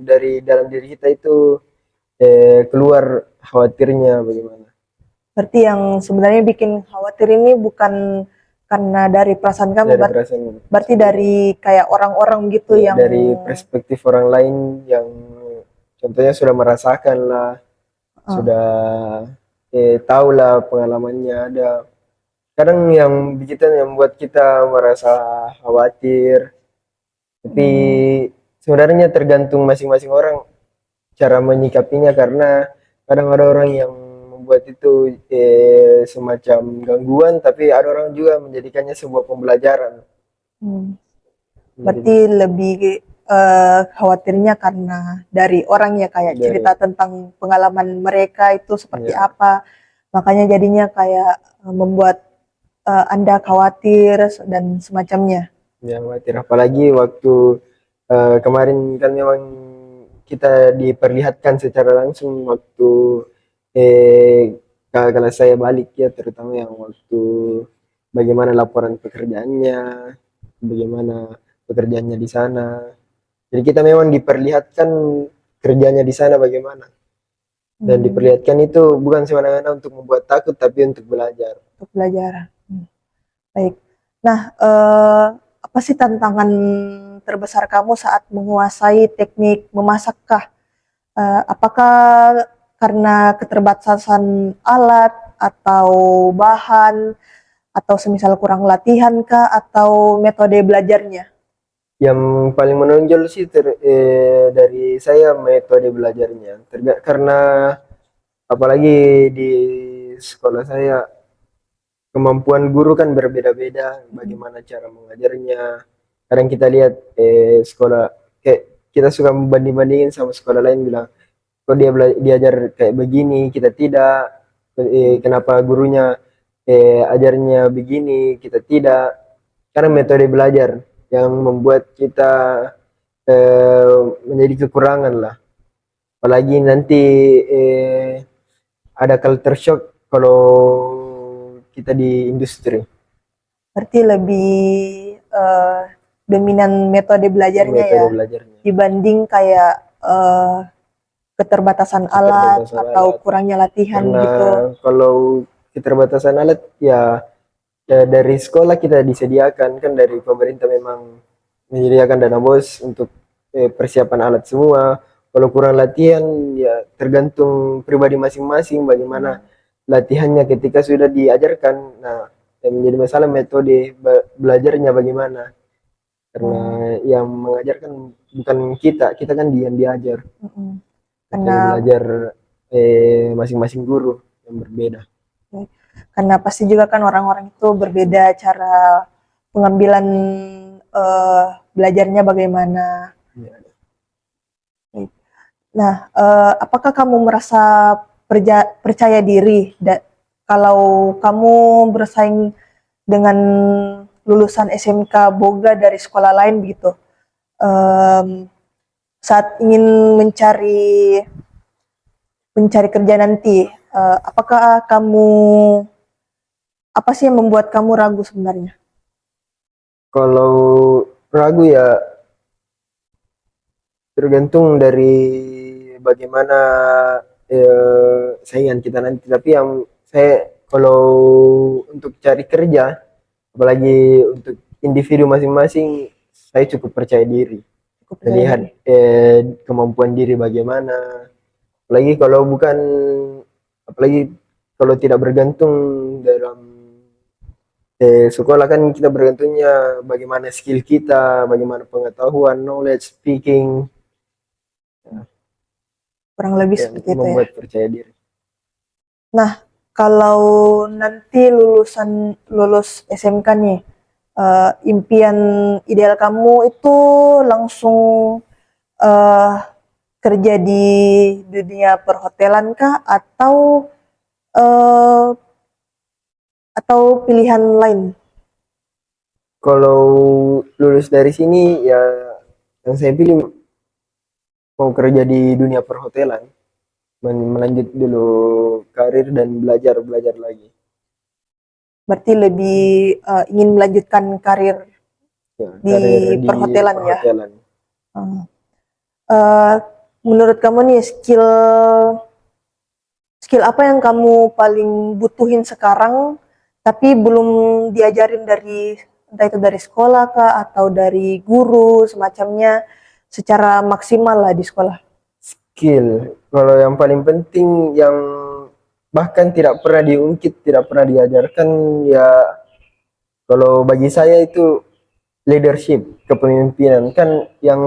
dari dalam diri kita itu keluar khawatirnya bagaimana. Berarti yang sebenarnya bikin khawatir ini bukan karena dari perasaan kamu, Dari perasaan berarti dari kayak orang-orang gitu ya, yang dari perspektif orang lain yang contohnya sudah merasakan lah, sudah tahu lah pengalamannya ada. Kadang yang bikin yang membuat kita merasa khawatir, tapi sebenarnya tergantung masing-masing orang cara menyikapinya, karena kadang ada orang yang membuat itu semacam gangguan, tapi ada orang juga menjadikannya sebuah pembelajaran. hmm, Jadi berarti lebih khawatirnya karena dari orang ya, kayak dari cerita tentang pengalaman mereka itu seperti ya, apa, makanya jadinya kayak membuat Anda khawatir dan semacamnya. yang khawatir. Apalagi waktu kemarin kan memang kita diperlihatkan secara langsung waktu eh, kalau saya balik ya, terutama yang waktu bagaimana laporan pekerjaannya, bagaimana pekerjaannya di sana. Jadi kita memang diperlihatkan kerjanya di sana bagaimana, dan Hmm, diperlihatkan itu bukan semena-mena untuk membuat takut, tapi untuk belajar. untuk belajar. Baik. Nah, apa sih tantangan terbesar kamu saat menguasai teknik memasakkah? Apakah karena keterbatasan alat atau bahan atau semisal kurang latihan kah atau metode belajarnya? Yang paling menonjol sih dari saya metode belajarnya. Karena apalagi di sekolah saya kemampuan guru kan berbeda-beda, bagaimana cara mengajarnya. Kadang kita lihat sekolah kayak kita suka membanding-bandingin sama sekolah lain, bilang kok dia diajar kayak begini, kita tidak. Kenapa gurunya ajarnya begini, kita tidak. Karena metode belajar yang membuat kita menjadi kekurangan lah. Apalagi nanti ada culture shock kalau kita di industri. Berarti lebih eh, dominan metode belajarnya ya Metode belajarnya. dibanding kayak keterbatasan alat Keterbatasan atau alat. kurangnya latihan Karena gitu. kalau keterbatasan alat ya, ya dari sekolah kita disediakan kan, dari pemerintah memang menyediakan dana bos untuk persiapan alat semua. Kalau kurang latihan ya tergantung pribadi masing-masing bagaimana latihannya ketika sudah diajarkan. Nah, yang menjadi masalah metode belajarnya bagaimana. Karena Hmm, yang mengajarkan bukan kita, kita kan yang diajar. mm-mm. Metode Karena belajar masing-masing guru yang berbeda. karena pasti juga kan orang-orang itu berbeda cara pengambilan belajarnya bagaimana. Ya. Nah, apakah kamu merasa percaya diri kalau kamu bersaing dengan lulusan SMK Boga dari sekolah lain begitu? Em, Saat ingin mencari kerja nanti, apakah kamu apa sih yang membuat kamu ragu sebenarnya? Kalau ragu ya tergantung dari bagaimana saingan kita nanti. Tapi yang saya kalau untuk cari kerja, apalagi untuk individu masing-masing, saya cukup percaya diri. Cukup percaya Melihat diri. kemampuan diri bagaimana. Apalagi kalau bukan, apalagi kalau tidak bergantung dalam sekolah, kan kita bergantungnya bagaimana skill kita, bagaimana pengetahuan, knowledge, speaking, Kurang lebih yang seperti itu ya. membuat percaya diri. Nah, kalau nanti lulus SMK nih, impian ideal kamu itu langsung eh, kerja di dunia perhotelan kah eh, atau pilihan lain? Kalau lulus dari sini ya yang saya pilih mau kerja di dunia perhotelan, melanjut dulu karir dan belajar belajar lagi. Berarti lebih ingin melanjutkan karir Ya, di karir di perhotelan ya. perhotelan. Hmm. Eh, Menurut kamu nih skill skill apa yang kamu paling butuhin sekarang tapi belum diajarin dari entah itu dari sekolah kah atau dari guru semacamnya secara maksimal lah di sekolah. Skill. Kalau yang paling penting yang bahkan tidak pernah diungkit, tidak pernah diajarkan ya kalau bagi saya itu leadership, kepemimpinan kan yang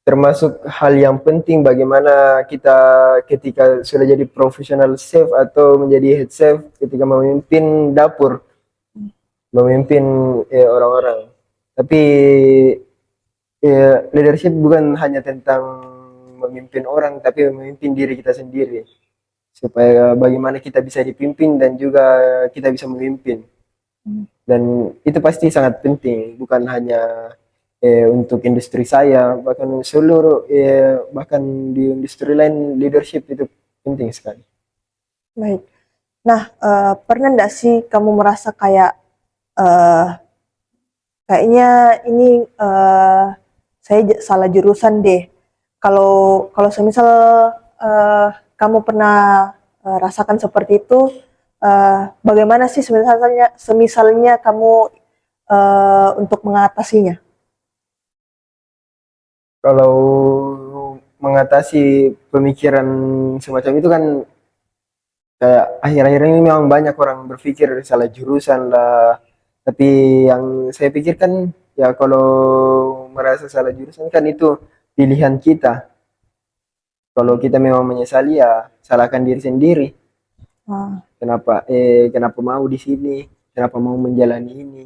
termasuk hal yang penting bagaimana kita ketika sudah jadi profesional chef atau menjadi head chef ketika memimpin dapur, memimpin orang-orang. Tapi leadership bukan hanya tentang memimpin orang, tapi memimpin diri kita sendiri. Supaya bagaimana kita bisa dipimpin dan juga kita bisa memimpin. Dan itu pasti sangat penting, bukan hanya untuk industri saya, bahkan seluruh bahkan di industri lain leadership itu penting sekali. Baik. Nah, pernah nggak sih kamu merasa kayak eh, kayaknya ini saya salah jurusan deh. Kalau kalau semisal eh, kamu pernah rasakan seperti itu, bagaimana sih semisalnya semisalnya kamu untuk mengatasinya? Kalau mengatasi pemikiran semacam itu kan kayak akhir-akhir ini memang banyak orang berpikir salah jurusan lah. Tapi yang saya pikirkan ya kalau merasa salah jurusan kan itu pilihan kita. Kalau kita memang menyesali ya salahkan diri sendiri. Ah, Kenapa mau di sini? Kenapa mau menjalani ini?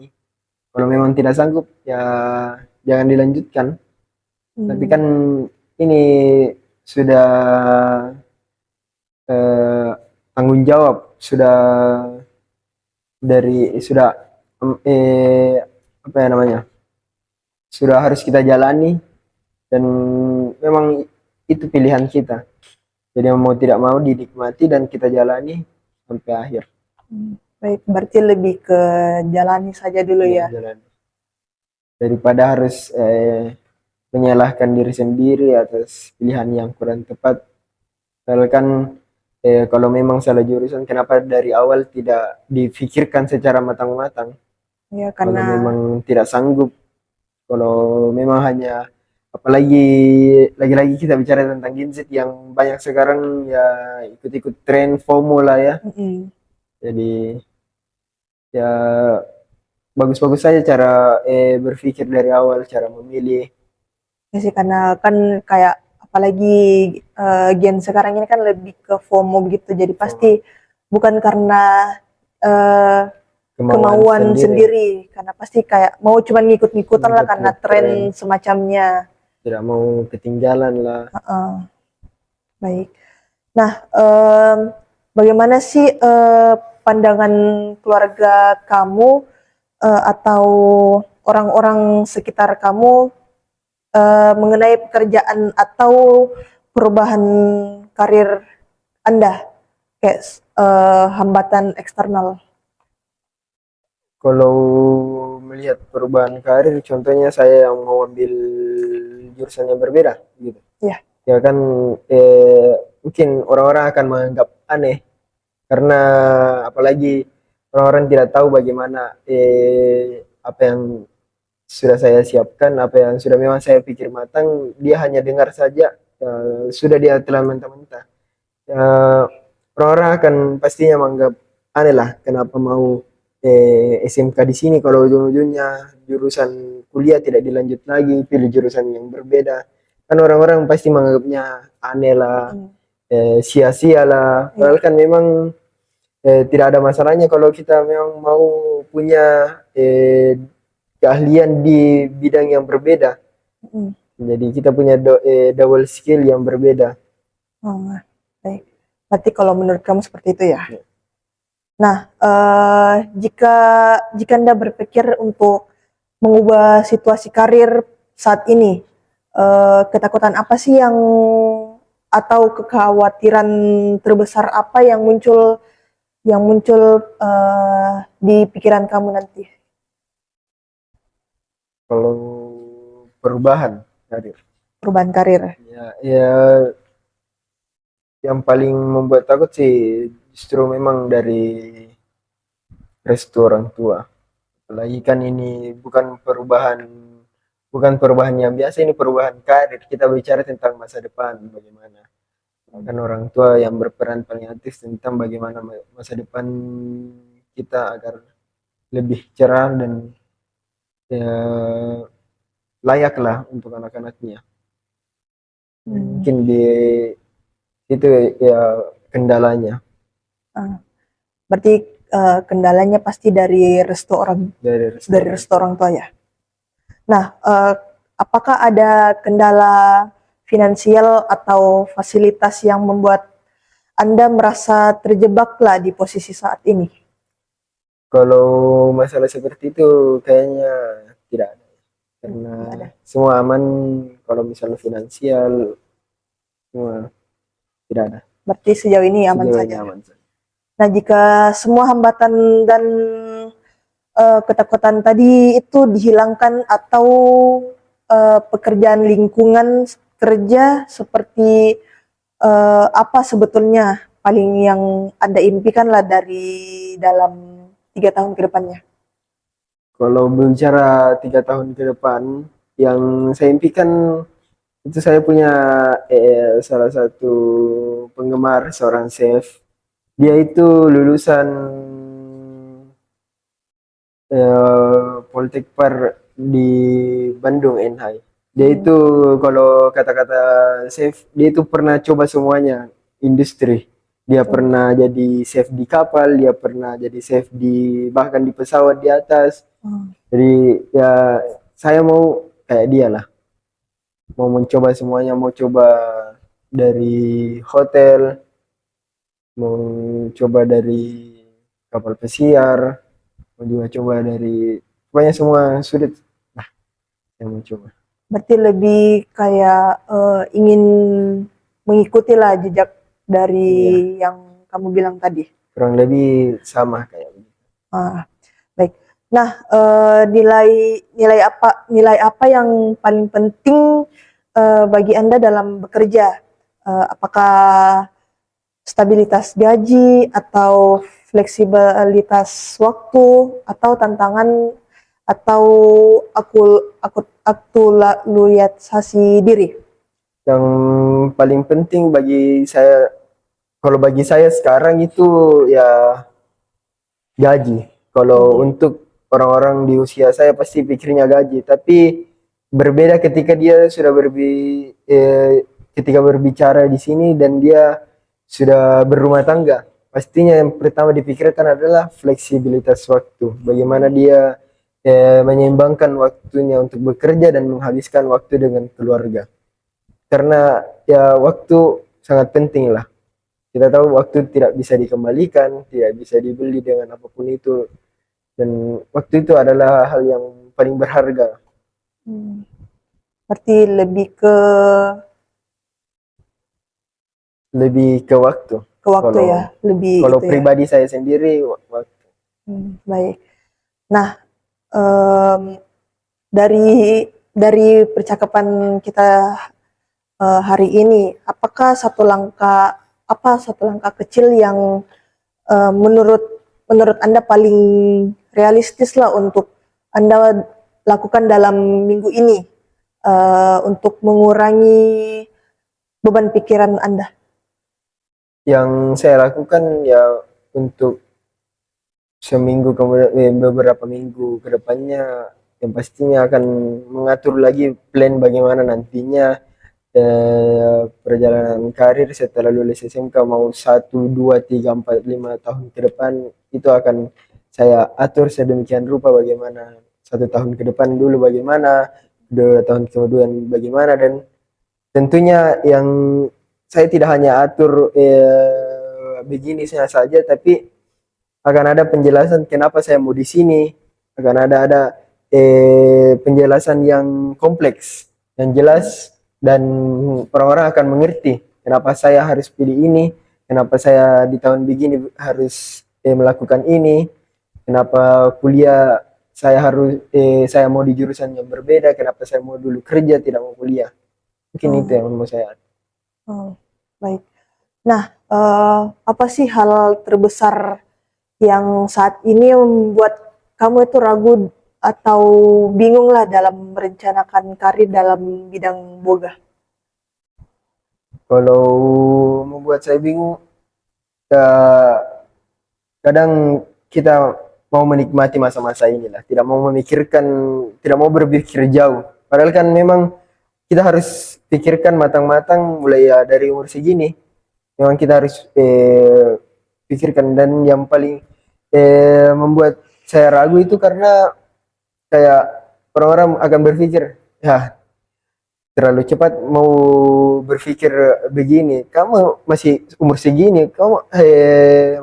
Kalau memang tidak sanggup ya jangan dilanjutkan. Tapi hmm, kan ini sudah eh, tanggung jawab, sudah apa ya namanya? Sudah harus kita jalani dan memang itu pilihan kita. Jadi mau tidak mau dinikmati dan kita jalani sampai akhir. baik, berarti lebih ke jalani saja dulu Ya, ya. jalani. Daripada harus menyalahkan diri sendiri atas pilihan yang kurang tepat. Padahal kan kalau memang salah jurusan, kenapa dari awal tidak difikirkan secara matang-matang? Ya Kalau karena memang tidak sanggup, kalau memang hanya apalagi lagi-lagi kita bicara tentang Gen Z yang banyak sekarang ya ikut-ikut tren FOMO lah ya. mm, Jadi ya bagus-bagus saja cara berpikir dari awal, cara memilih. ya sih karena kan kayak apalagi gen sekarang ini kan lebih ke FOMO begitu. Jadi pasti Oh, bukan karena eh, kemauan kemauan sendiri, sendiri, karena pasti kayak mau cuman ngikut-ngikutan lah karena ikut-ikut tren tren, semacamnya. tidak mau ketinggalan lah. Heeh, baik. Nah, bagaimana sih pandangan keluarga kamu atau orang-orang sekitar kamu mengenai pekerjaan atau perubahan karir Anda, kayak hambatan eksternal? Kalau melihat perubahan karir, contohnya saya yang mau ambil jurusan yang berbeda, gitu. Ya, Ya kan, mungkin orang-orang akan menganggap aneh karena apalagi orang-orang tidak tahu bagaimana apa yang sudah saya siapkan, apa yang sudah memang saya pikir matang, dia hanya dengar saja, sudah dia telah mentah-mentah. Orang-orang akan pastinya menganggap aneh lah kenapa mau SMK di sini kalau ujung-ujungnya jurusan kuliah tidak dilanjut lagi, pilih jurusan yang berbeda. Kan orang-orang pasti menganggapnya aneh lah, mm, sia-sia lah. Padahal ya, kan memang tidak ada masalahnya kalau kita memang mau punya keahlian di bidang yang berbeda. mm, Jadi kita punya double skill yang berbeda. oh, baik. Berarti kalau menurut kamu seperti itu ya. Ya. Nah, jika jika Anda berpikir untuk mengubah situasi karir saat ini? Ketakutan apa sih atau kekhawatiran terbesar apa yang muncul di pikiran kamu nanti? Kalau perubahan karir, Perubahan karir. ya yang paling membuat takut sih justru memang dari restu orang tua. Apalagi kan ini bukan perubahan yang biasa, ini perubahan karir. Kita bicara tentang masa depan, bagaimana. Kan orang tua yang berperan paling aktif tentang bagaimana masa depan kita agar lebih cerah dan ya, layak lah untuk anak-anaknya. Mungkin di itu ya kendalanya Ah, berarti kendalanya pasti dari restu dari orang tua ya. Nah, apakah ada kendala finansial atau fasilitas yang membuat Anda merasa terjebak lah di posisi saat ini? Kalau masalah seperti itu kayaknya tidak ada. Karena Nggak ada. semua aman, kalau misalnya finansial semua tidak ada. Berarti sejauh ini aman Sejauh ini saja. aman saja. Nah, jika semua hambatan dan ketakutan tadi itu dihilangkan atau pekerjaan lingkungan kerja seperti apa sebetulnya paling yang Anda impikan lah dari dalam 3 tahun ke depannya? Kalau berbicara 3 tahun ke depan, yang saya impikan itu saya punya salah satu penggemar seorang chef. Dia itu lulusan Poltekpar di Bandung NHI. Dia itu kalau kata-kata chef, dia itu pernah coba semuanya industri. Dia pernah jadi chef di kapal, dia pernah jadi chef di bahkan di pesawat di atas. Jadi ya saya mau kayak dia lah. Mau mencoba semuanya, mau coba dari hotel, mau coba dari kapal pesiar, mau juga coba dari pokoknya semua sudut. Nah, saya mau coba. Berarti lebih kayak ingin mengikuti lah jejak dari Iya, yang kamu bilang tadi. kurang lebih sama kayak begitu. Ah, baik. Nah, nilai apa yang paling penting bagi Anda dalam bekerja? Apakah stabilitas gaji atau fleksibilitas waktu atau tantangan atau aktualisasi diri? Yang paling penting bagi saya, kalau bagi saya sekarang itu ya gaji. Kalau untuk orang-orang di usia saya pasti pikirnya gaji, tapi berbeda ketika berbicara di sini dan dia sudah berumah tangga. Pastinya yang pertama dipikirkan adalah fleksibilitas waktu. Bagaimana dia menyeimbangkan waktunya untuk bekerja dan menghabiskan waktu dengan keluarga. Karena ya waktu sangat penting lah. Kita tahu waktu tidak bisa dikembalikan, tidak bisa dibeli dengan apapun itu. Dan waktu itu adalah hal yang paling berharga. Berarti lebih ke Waktu. waktu Kalau ya, lebih kalau itu ya. pribadi saya sendiri, waktu. Baik. Nah, em, dari percakapan kita hari ini, apa satu langkah kecil yang menurut Anda paling realistis lah untuk Anda lakukan dalam minggu ini untuk mengurangi beban pikiran Anda? Yang saya lakukan ya untuk beberapa minggu ke depannya, yang pastinya akan mengatur lagi plan bagaimana nantinya perjalanan karir setelah lulus SMK, mau 1, 2, 3, 4, 5 tahun ke depan itu akan saya atur sedemikian rupa, bagaimana 1 tahun ke depan dulu bagaimana, 2 tahun kemudian bagaimana, dan tentunya yang saya tidak hanya atur begini saja, tapi akan ada penjelasan kenapa saya mau di sini, akan ada penjelasan yang kompleks, yang jelas, dan orang-orang akan mengerti kenapa saya harus pilih ini, kenapa saya di tahun begini harus melakukan ini, kenapa kuliah saya mau di jurusan yang berbeda, kenapa saya mau dulu kerja tidak mau kuliah. Mungkin itu Hmm, yang mau saya. baik. Nah, apa sih hal terbesar yang saat ini membuat kamu itu ragu atau bingung lah dalam merencanakan karir dalam bidang boga? Kalau membuat saya bingung, ya, kadang kita mau menikmati masa-masa inilah, tidak mau memikirkan, tidak mau berpikir jauh. Padahal kan memang kita harus pikirkan matang-matang mulai ya dari umur segini. Memang kita harus pikirkan, dan yang paling membuat saya ragu itu karena kayak orang-orang akan berpikir, ya terlalu cepat mau berpikir begini. Kamu masih umur segini, kamu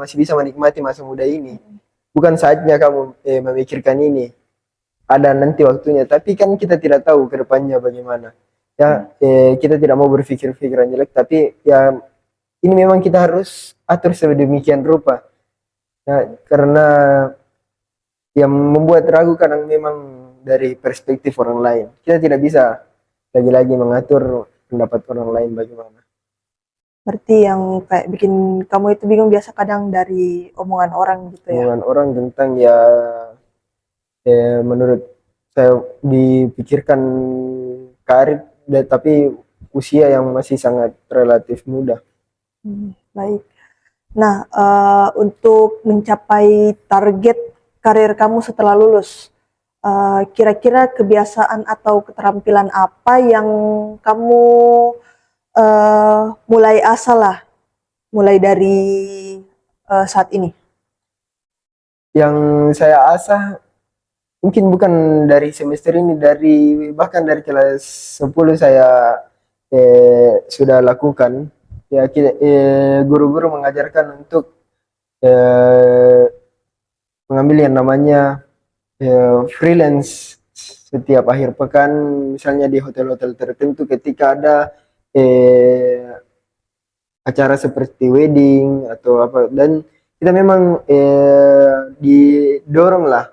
masih bisa menikmati masa muda ini. Bukan saatnya kamu memikirkan ini. Ada nanti waktunya. Tapi kan kita tidak tahu ke depannya bagaimana. Ya, kita tidak mau berpikir pikiran jelek, tapi ya ini memang kita harus atur sedemikian rupa. Ya, karena yang membuat ragu kadang memang dari perspektif orang lain. Kita tidak bisa lagi-lagi mengatur pendapat orang lain bagaimana. Berarti yang kayak bikin kamu itu bingung biasa kadang dari omongan orang gitu ya? Omongan orang tentang ya, menurut saya dipikirkan karir, tapi usia yang masih sangat relatif muda. Baik. Nah, untuk mencapai target karir kamu setelah lulus, kira-kira kebiasaan atau keterampilan apa yang kamu mulai asah lah, mulai dari saat ini? Yang saya asah mungkin bukan dari semester ini, bahkan dari kelas 10 saya sudah lakukan. Ya, guru-guru mengajarkan untuk eh, mengambil yang namanya freelance setiap akhir pekan, misalnya di hotel-hotel tertentu ketika ada eh, acara seperti wedding atau apa, dan kita memang didorong lah,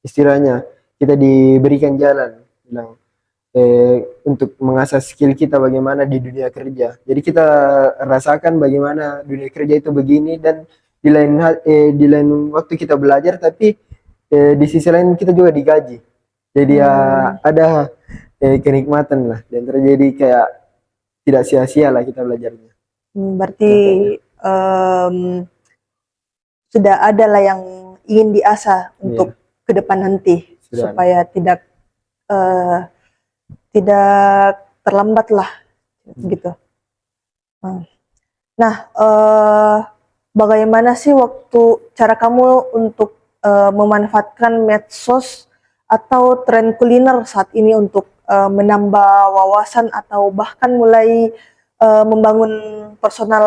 istilahnya kita diberikan jalan bilang untuk mengasah skill kita bagaimana di dunia kerja. Jadi kita rasakan bagaimana dunia kerja itu begini, dan di lain waktu kita belajar, tapi di sisi lain kita juga digaji. Jadi ya Hmm, ada kenikmatan lah, dan terjadi kayak tidak sia-sia lah kita belajarnya. berarti Contohnya. em, sudah ada lah yang ingin diasah Iya, untuk ke depan nanti sudah ada. supaya eh, tidak terlambat lah Hmm. gitu. Hmm. Nah, bagaimana sih cara kamu untuk memanfaatkan medsos atau tren kuliner saat ini untuk menambah wawasan atau bahkan mulai membangun personal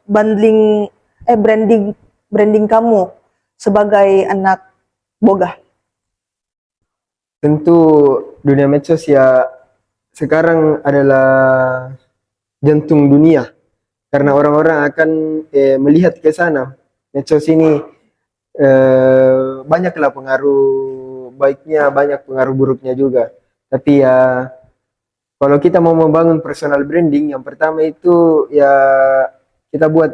bundling branding branding kamu sebagai anak boga? Tentu dunia medsos ya sekarang adalah jantung dunia, karena orang-orang akan melihat ke sana. Medsos ini banyaklah pengaruh baiknya, banyak pengaruh buruknya juga. Tapi ya kalau kita mau membangun personal branding, yang pertama itu ya kita buat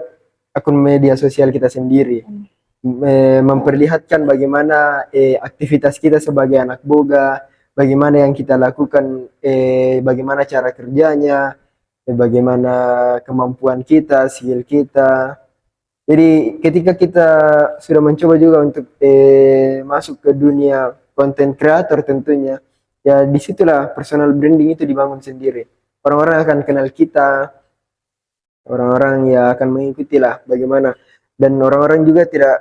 akun media sosial kita sendiri. Memperlihatkan bagaimana aktivitas kita sebagai anak boga, bagaimana yang kita lakukan, bagaimana cara kerjanya, bagaimana kemampuan kita, skill kita. Jadi ketika kita sudah mencoba juga untuk masuk ke dunia konten kreator tentunya, ya disitulah personal branding itu dibangun sendiri. Orang-orang akan kenal kita, orang-orang ya akan mengikuti lah bagaimana, dan orang-orang juga tidak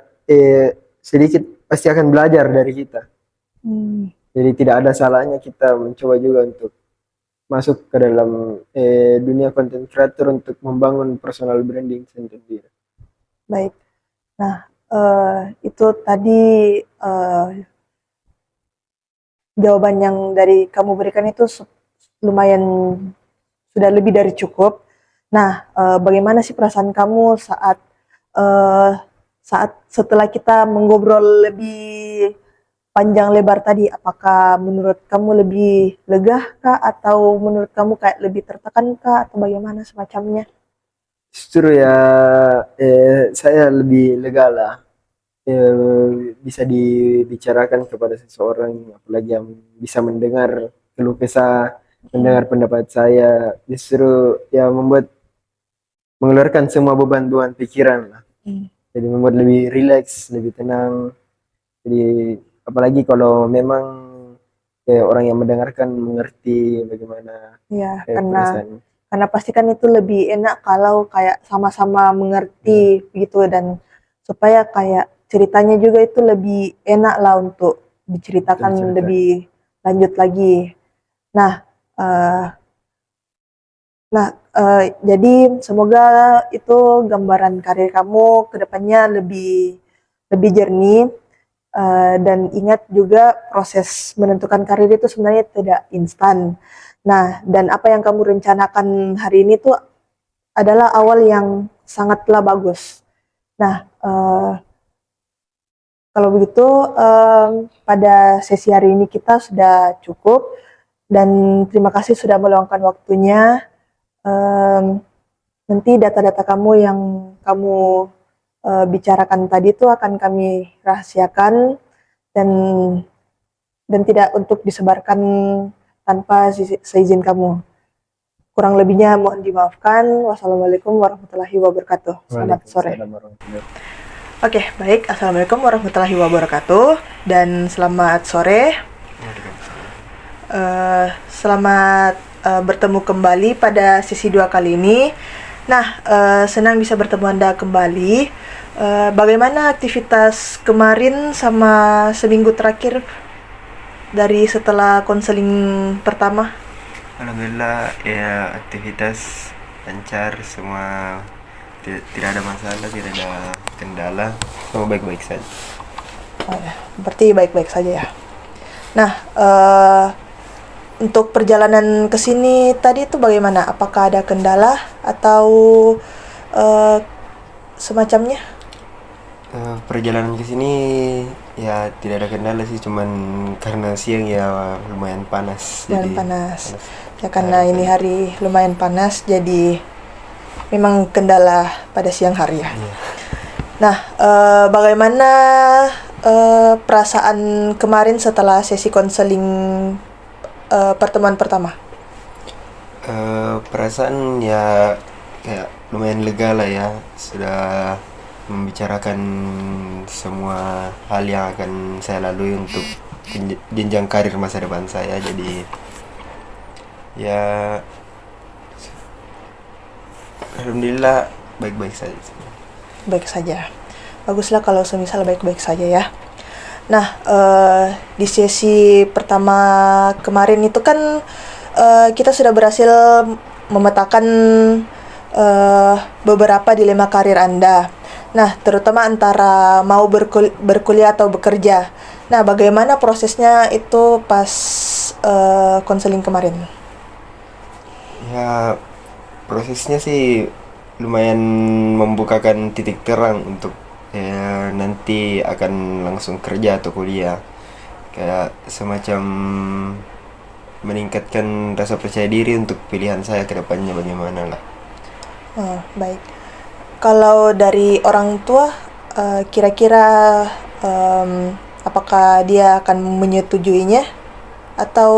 sedikit pasti akan belajar dari kita. Hmm, Jadi tidak ada salahnya kita mencoba juga untuk masuk ke dalam dunia konten kreator untuk membangun personal branding sendiri. baik. Nah, itu tadi eh, jawaban yang dari kamu berikan itu lumayan sudah lebih dari cukup. Nah, bagaimana sih perasaan kamu saat eh, setelah kita mengobrol lebih panjang lebar tadi? Apakah menurut kamu lebih lega kah atau menurut kamu kayak lebih tertekan kah atau bagaimana semacamnya? Justru ya saya lebih lega lah, bisa dibicarakan kepada seseorang, apalagi yang bisa mendengar keluh kesah, mendengar pendapat saya, justru ya membuat mengeluarkan semua beban-beban pikiran lah. Hmm. Jadi membuat lebih rileks, lebih tenang. Jadi apalagi kalau memang orang yang mendengarkan mengerti bagaimana Ya, karena perasaan. pastikan itu lebih enak kalau kayak sama-sama Ya, mengerti gitu, dan supaya kayak ceritanya juga itu lebih enak lah untuk betul diceritakan cerita. lebih lanjut lagi. Nah, eh, jadi semoga itu gambaran karir kamu ke depannya lebih lebih jernih. Dan ingat juga proses menentukan karir itu sebenarnya tidak instan. Nah, dan apa yang kamu rencanakan hari ini tuh adalah awal yang sangatlah bagus. Nah, kalau begitu pada sesi hari ini kita sudah cukup, dan terima kasih sudah meluangkan waktunya. Em, Nanti data-data kamu yang kamu bicarakan tadi itu akan kami rahasiakan, dan tidak untuk disebarkan tanpa seizin kamu. Kurang lebihnya mohon dimaafkan. Wassalamualaikum warahmatullahi wabarakatuh. Selamat sore. Waalaikumsalam warahmatullahi Oke, baik. Assalamualaikum warahmatullahi wabarakatuh dan selamat sore. wabarakatuh. Selamat bertemu kembali pada sesi 2 kali ini. Nah, senang bisa bertemu Anda kembali. Bagaimana aktivitas kemarin sama seminggu terakhir dari setelah konseling pertama? Alhamdulillah ya, aktivitas lancar semua, tidak ada masalah, tidak ada kendala, semua baik-baik saja. Oh ya, berarti baik-baik saja ya. Nah, untuk perjalanan ke sini tadi itu bagaimana? Apakah ada kendala atau eh, semacamnya? Perjalanan ke sini ya tidak ada kendala sih, cuman karena siang ya lumayan panas, Lumayan jadi panas. panas. Ya karena Hari ini saja. hari lumayan panas, jadi memang kendala pada siang hari ya. Iya. Nah, bagaimana perasaan kemarin setelah sesi konseling pertemuan pertama? Perasaan ya kayak lumayan lega lah ya, sudah membicarakan semua hal yang akan saya lalui untuk jenjang karir masa depan saya. Jadi ya alhamdulillah baik-baik saja. Baik saja. Baguslah kalau semisal baik-baik saja ya. Nah, di sesi pertama kemarin itu kan kita sudah berhasil memetakan beberapa dilema karir Anda. Nah, terutama antara mau berkuliah atau bekerja. Nah, bagaimana prosesnya itu pas konseling kemarin? Ya prosesnya sih lumayan membukakan titik terang untuk nanti akan langsung kerja atau kuliah, kayak semacam meningkatkan rasa percaya diri untuk pilihan saya ke depannya bagaimana lah. Oh, baik. Kalau dari orang tua, kira-kira apakah dia akan menyetujuinya atau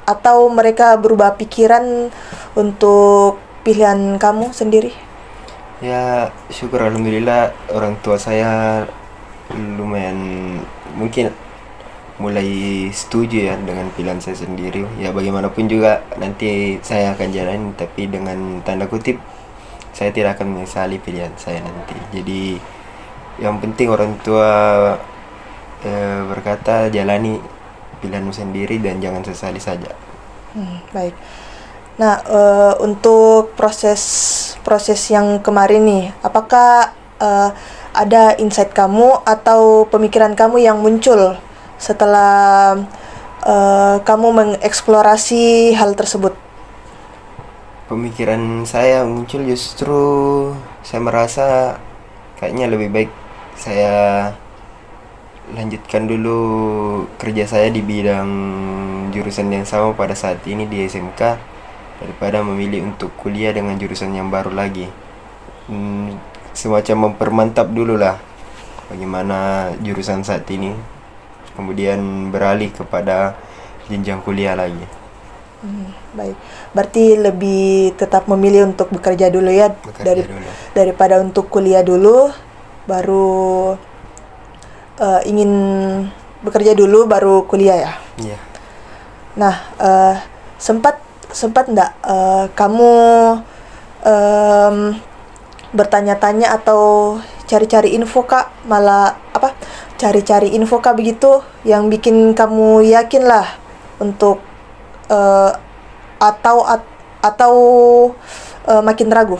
atau mereka berubah pikiran untuk pilihan kamu sendiri? Ya syukur alhamdulillah orang tua saya lumayan mungkin mulai setuju ya dengan pilihan saya sendiri. Ya bagaimanapun juga nanti saya akan jalani, tapi dengan tanda kutip saya tidak akan menyesali pilihan saya nanti. Jadi yang penting orang tua berkata jalani pilihanmu sendiri dan jangan sesali saja. Baik. Nah, untuk proses yang kemarin nih, apakah ada insight kamu atau pemikiran kamu yang muncul setelah kamu mengeksplorasi hal tersebut? Pemikiran saya muncul justru saya merasa kayaknya lebih baik saya lanjutkan dulu kerja saya di bidang jurusan yang sama pada saat ini di SMK daripada memilih untuk kuliah dengan jurusan yang baru lagi. Semacam mempermantap dulu lah bagaimana jurusan saat ini, kemudian beralih kepada jenjang kuliah lagi. Baik, berarti lebih tetap memilih untuk bekerja dulu ya, Bekerja dulu. daripada untuk kuliah dulu, baru ingin bekerja dulu baru kuliah ya. Iya. Nah, sempat enggak kamu bertanya-tanya atau cari-cari info kak, malah cari-cari info kak begitu yang bikin kamu yakin lah untuk atau makin ragu?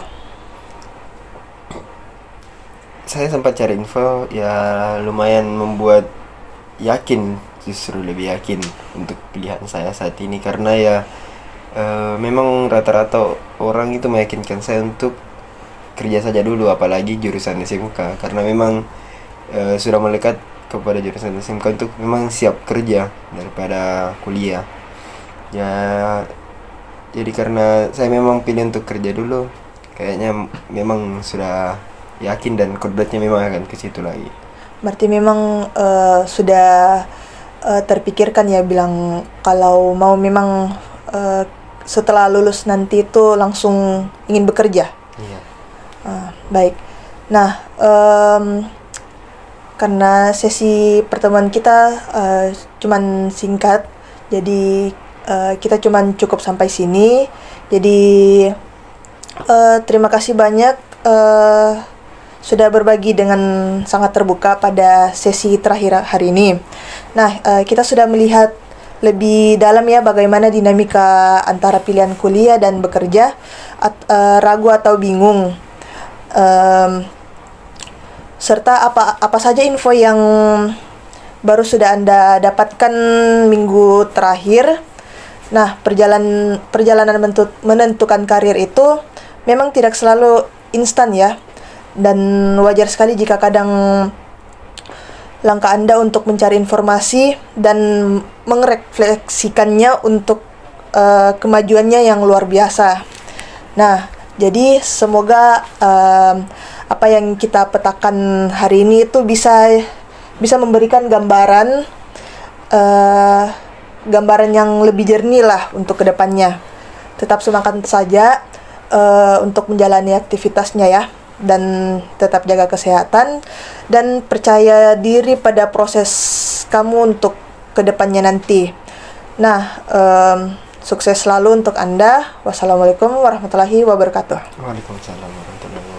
Saya sempat cari info, ya lumayan membuat yakin, justru lebih yakin untuk pilihan saya saat ini karena ya memang rata-rata orang itu meyakinkan saya untuk kerja saja dulu, apalagi jurusan SMK, karena memang sudah melekat kepada jurusan SMK untuk memang siap kerja daripada kuliah. Ya, jadi karena saya memang pilih untuk kerja dulu, kayaknya memang sudah yakin dan kodratnya memang akan ke situ lagi. Berarti memang sudah terpikirkan ya, bilang kalau mau memang setelah lulus nanti itu langsung ingin bekerja. Iya. Baik. Nah, karena sesi pertemuan kita cuman singkat, jadi kita cuman cukup sampai sini. Jadi terima kasih banyak sudah berbagi dengan sangat terbuka pada sesi terakhir hari ini. Nah, kita sudah melihat lebih dalam ya bagaimana dinamika antara pilihan kuliah dan bekerja, ragu atau bingung, serta apa saja info yang baru sudah Anda dapatkan minggu terakhir. Nah, perjalanan menentukan karir itu memang tidak selalu instan ya, dan wajar sekali jika kadang langkah Anda untuk mencari informasi dan merefleksikannya untuk kemajuannya yang luar biasa. Nah, jadi semoga apa yang kita petakan hari ini itu bisa memberikan gambaran yang lebih jernih lah untuk kedepannya. Tetap semangat saja untuk menjalani aktivitasnya ya, dan tetap jaga kesehatan dan percaya diri pada proses kamu untuk kedepannya nanti. Nah, sukses selalu untuk Anda. Wassalamualaikum warahmatullahi wabarakatuh. Waalaikumsalam warahmatullahi wabarakatuh.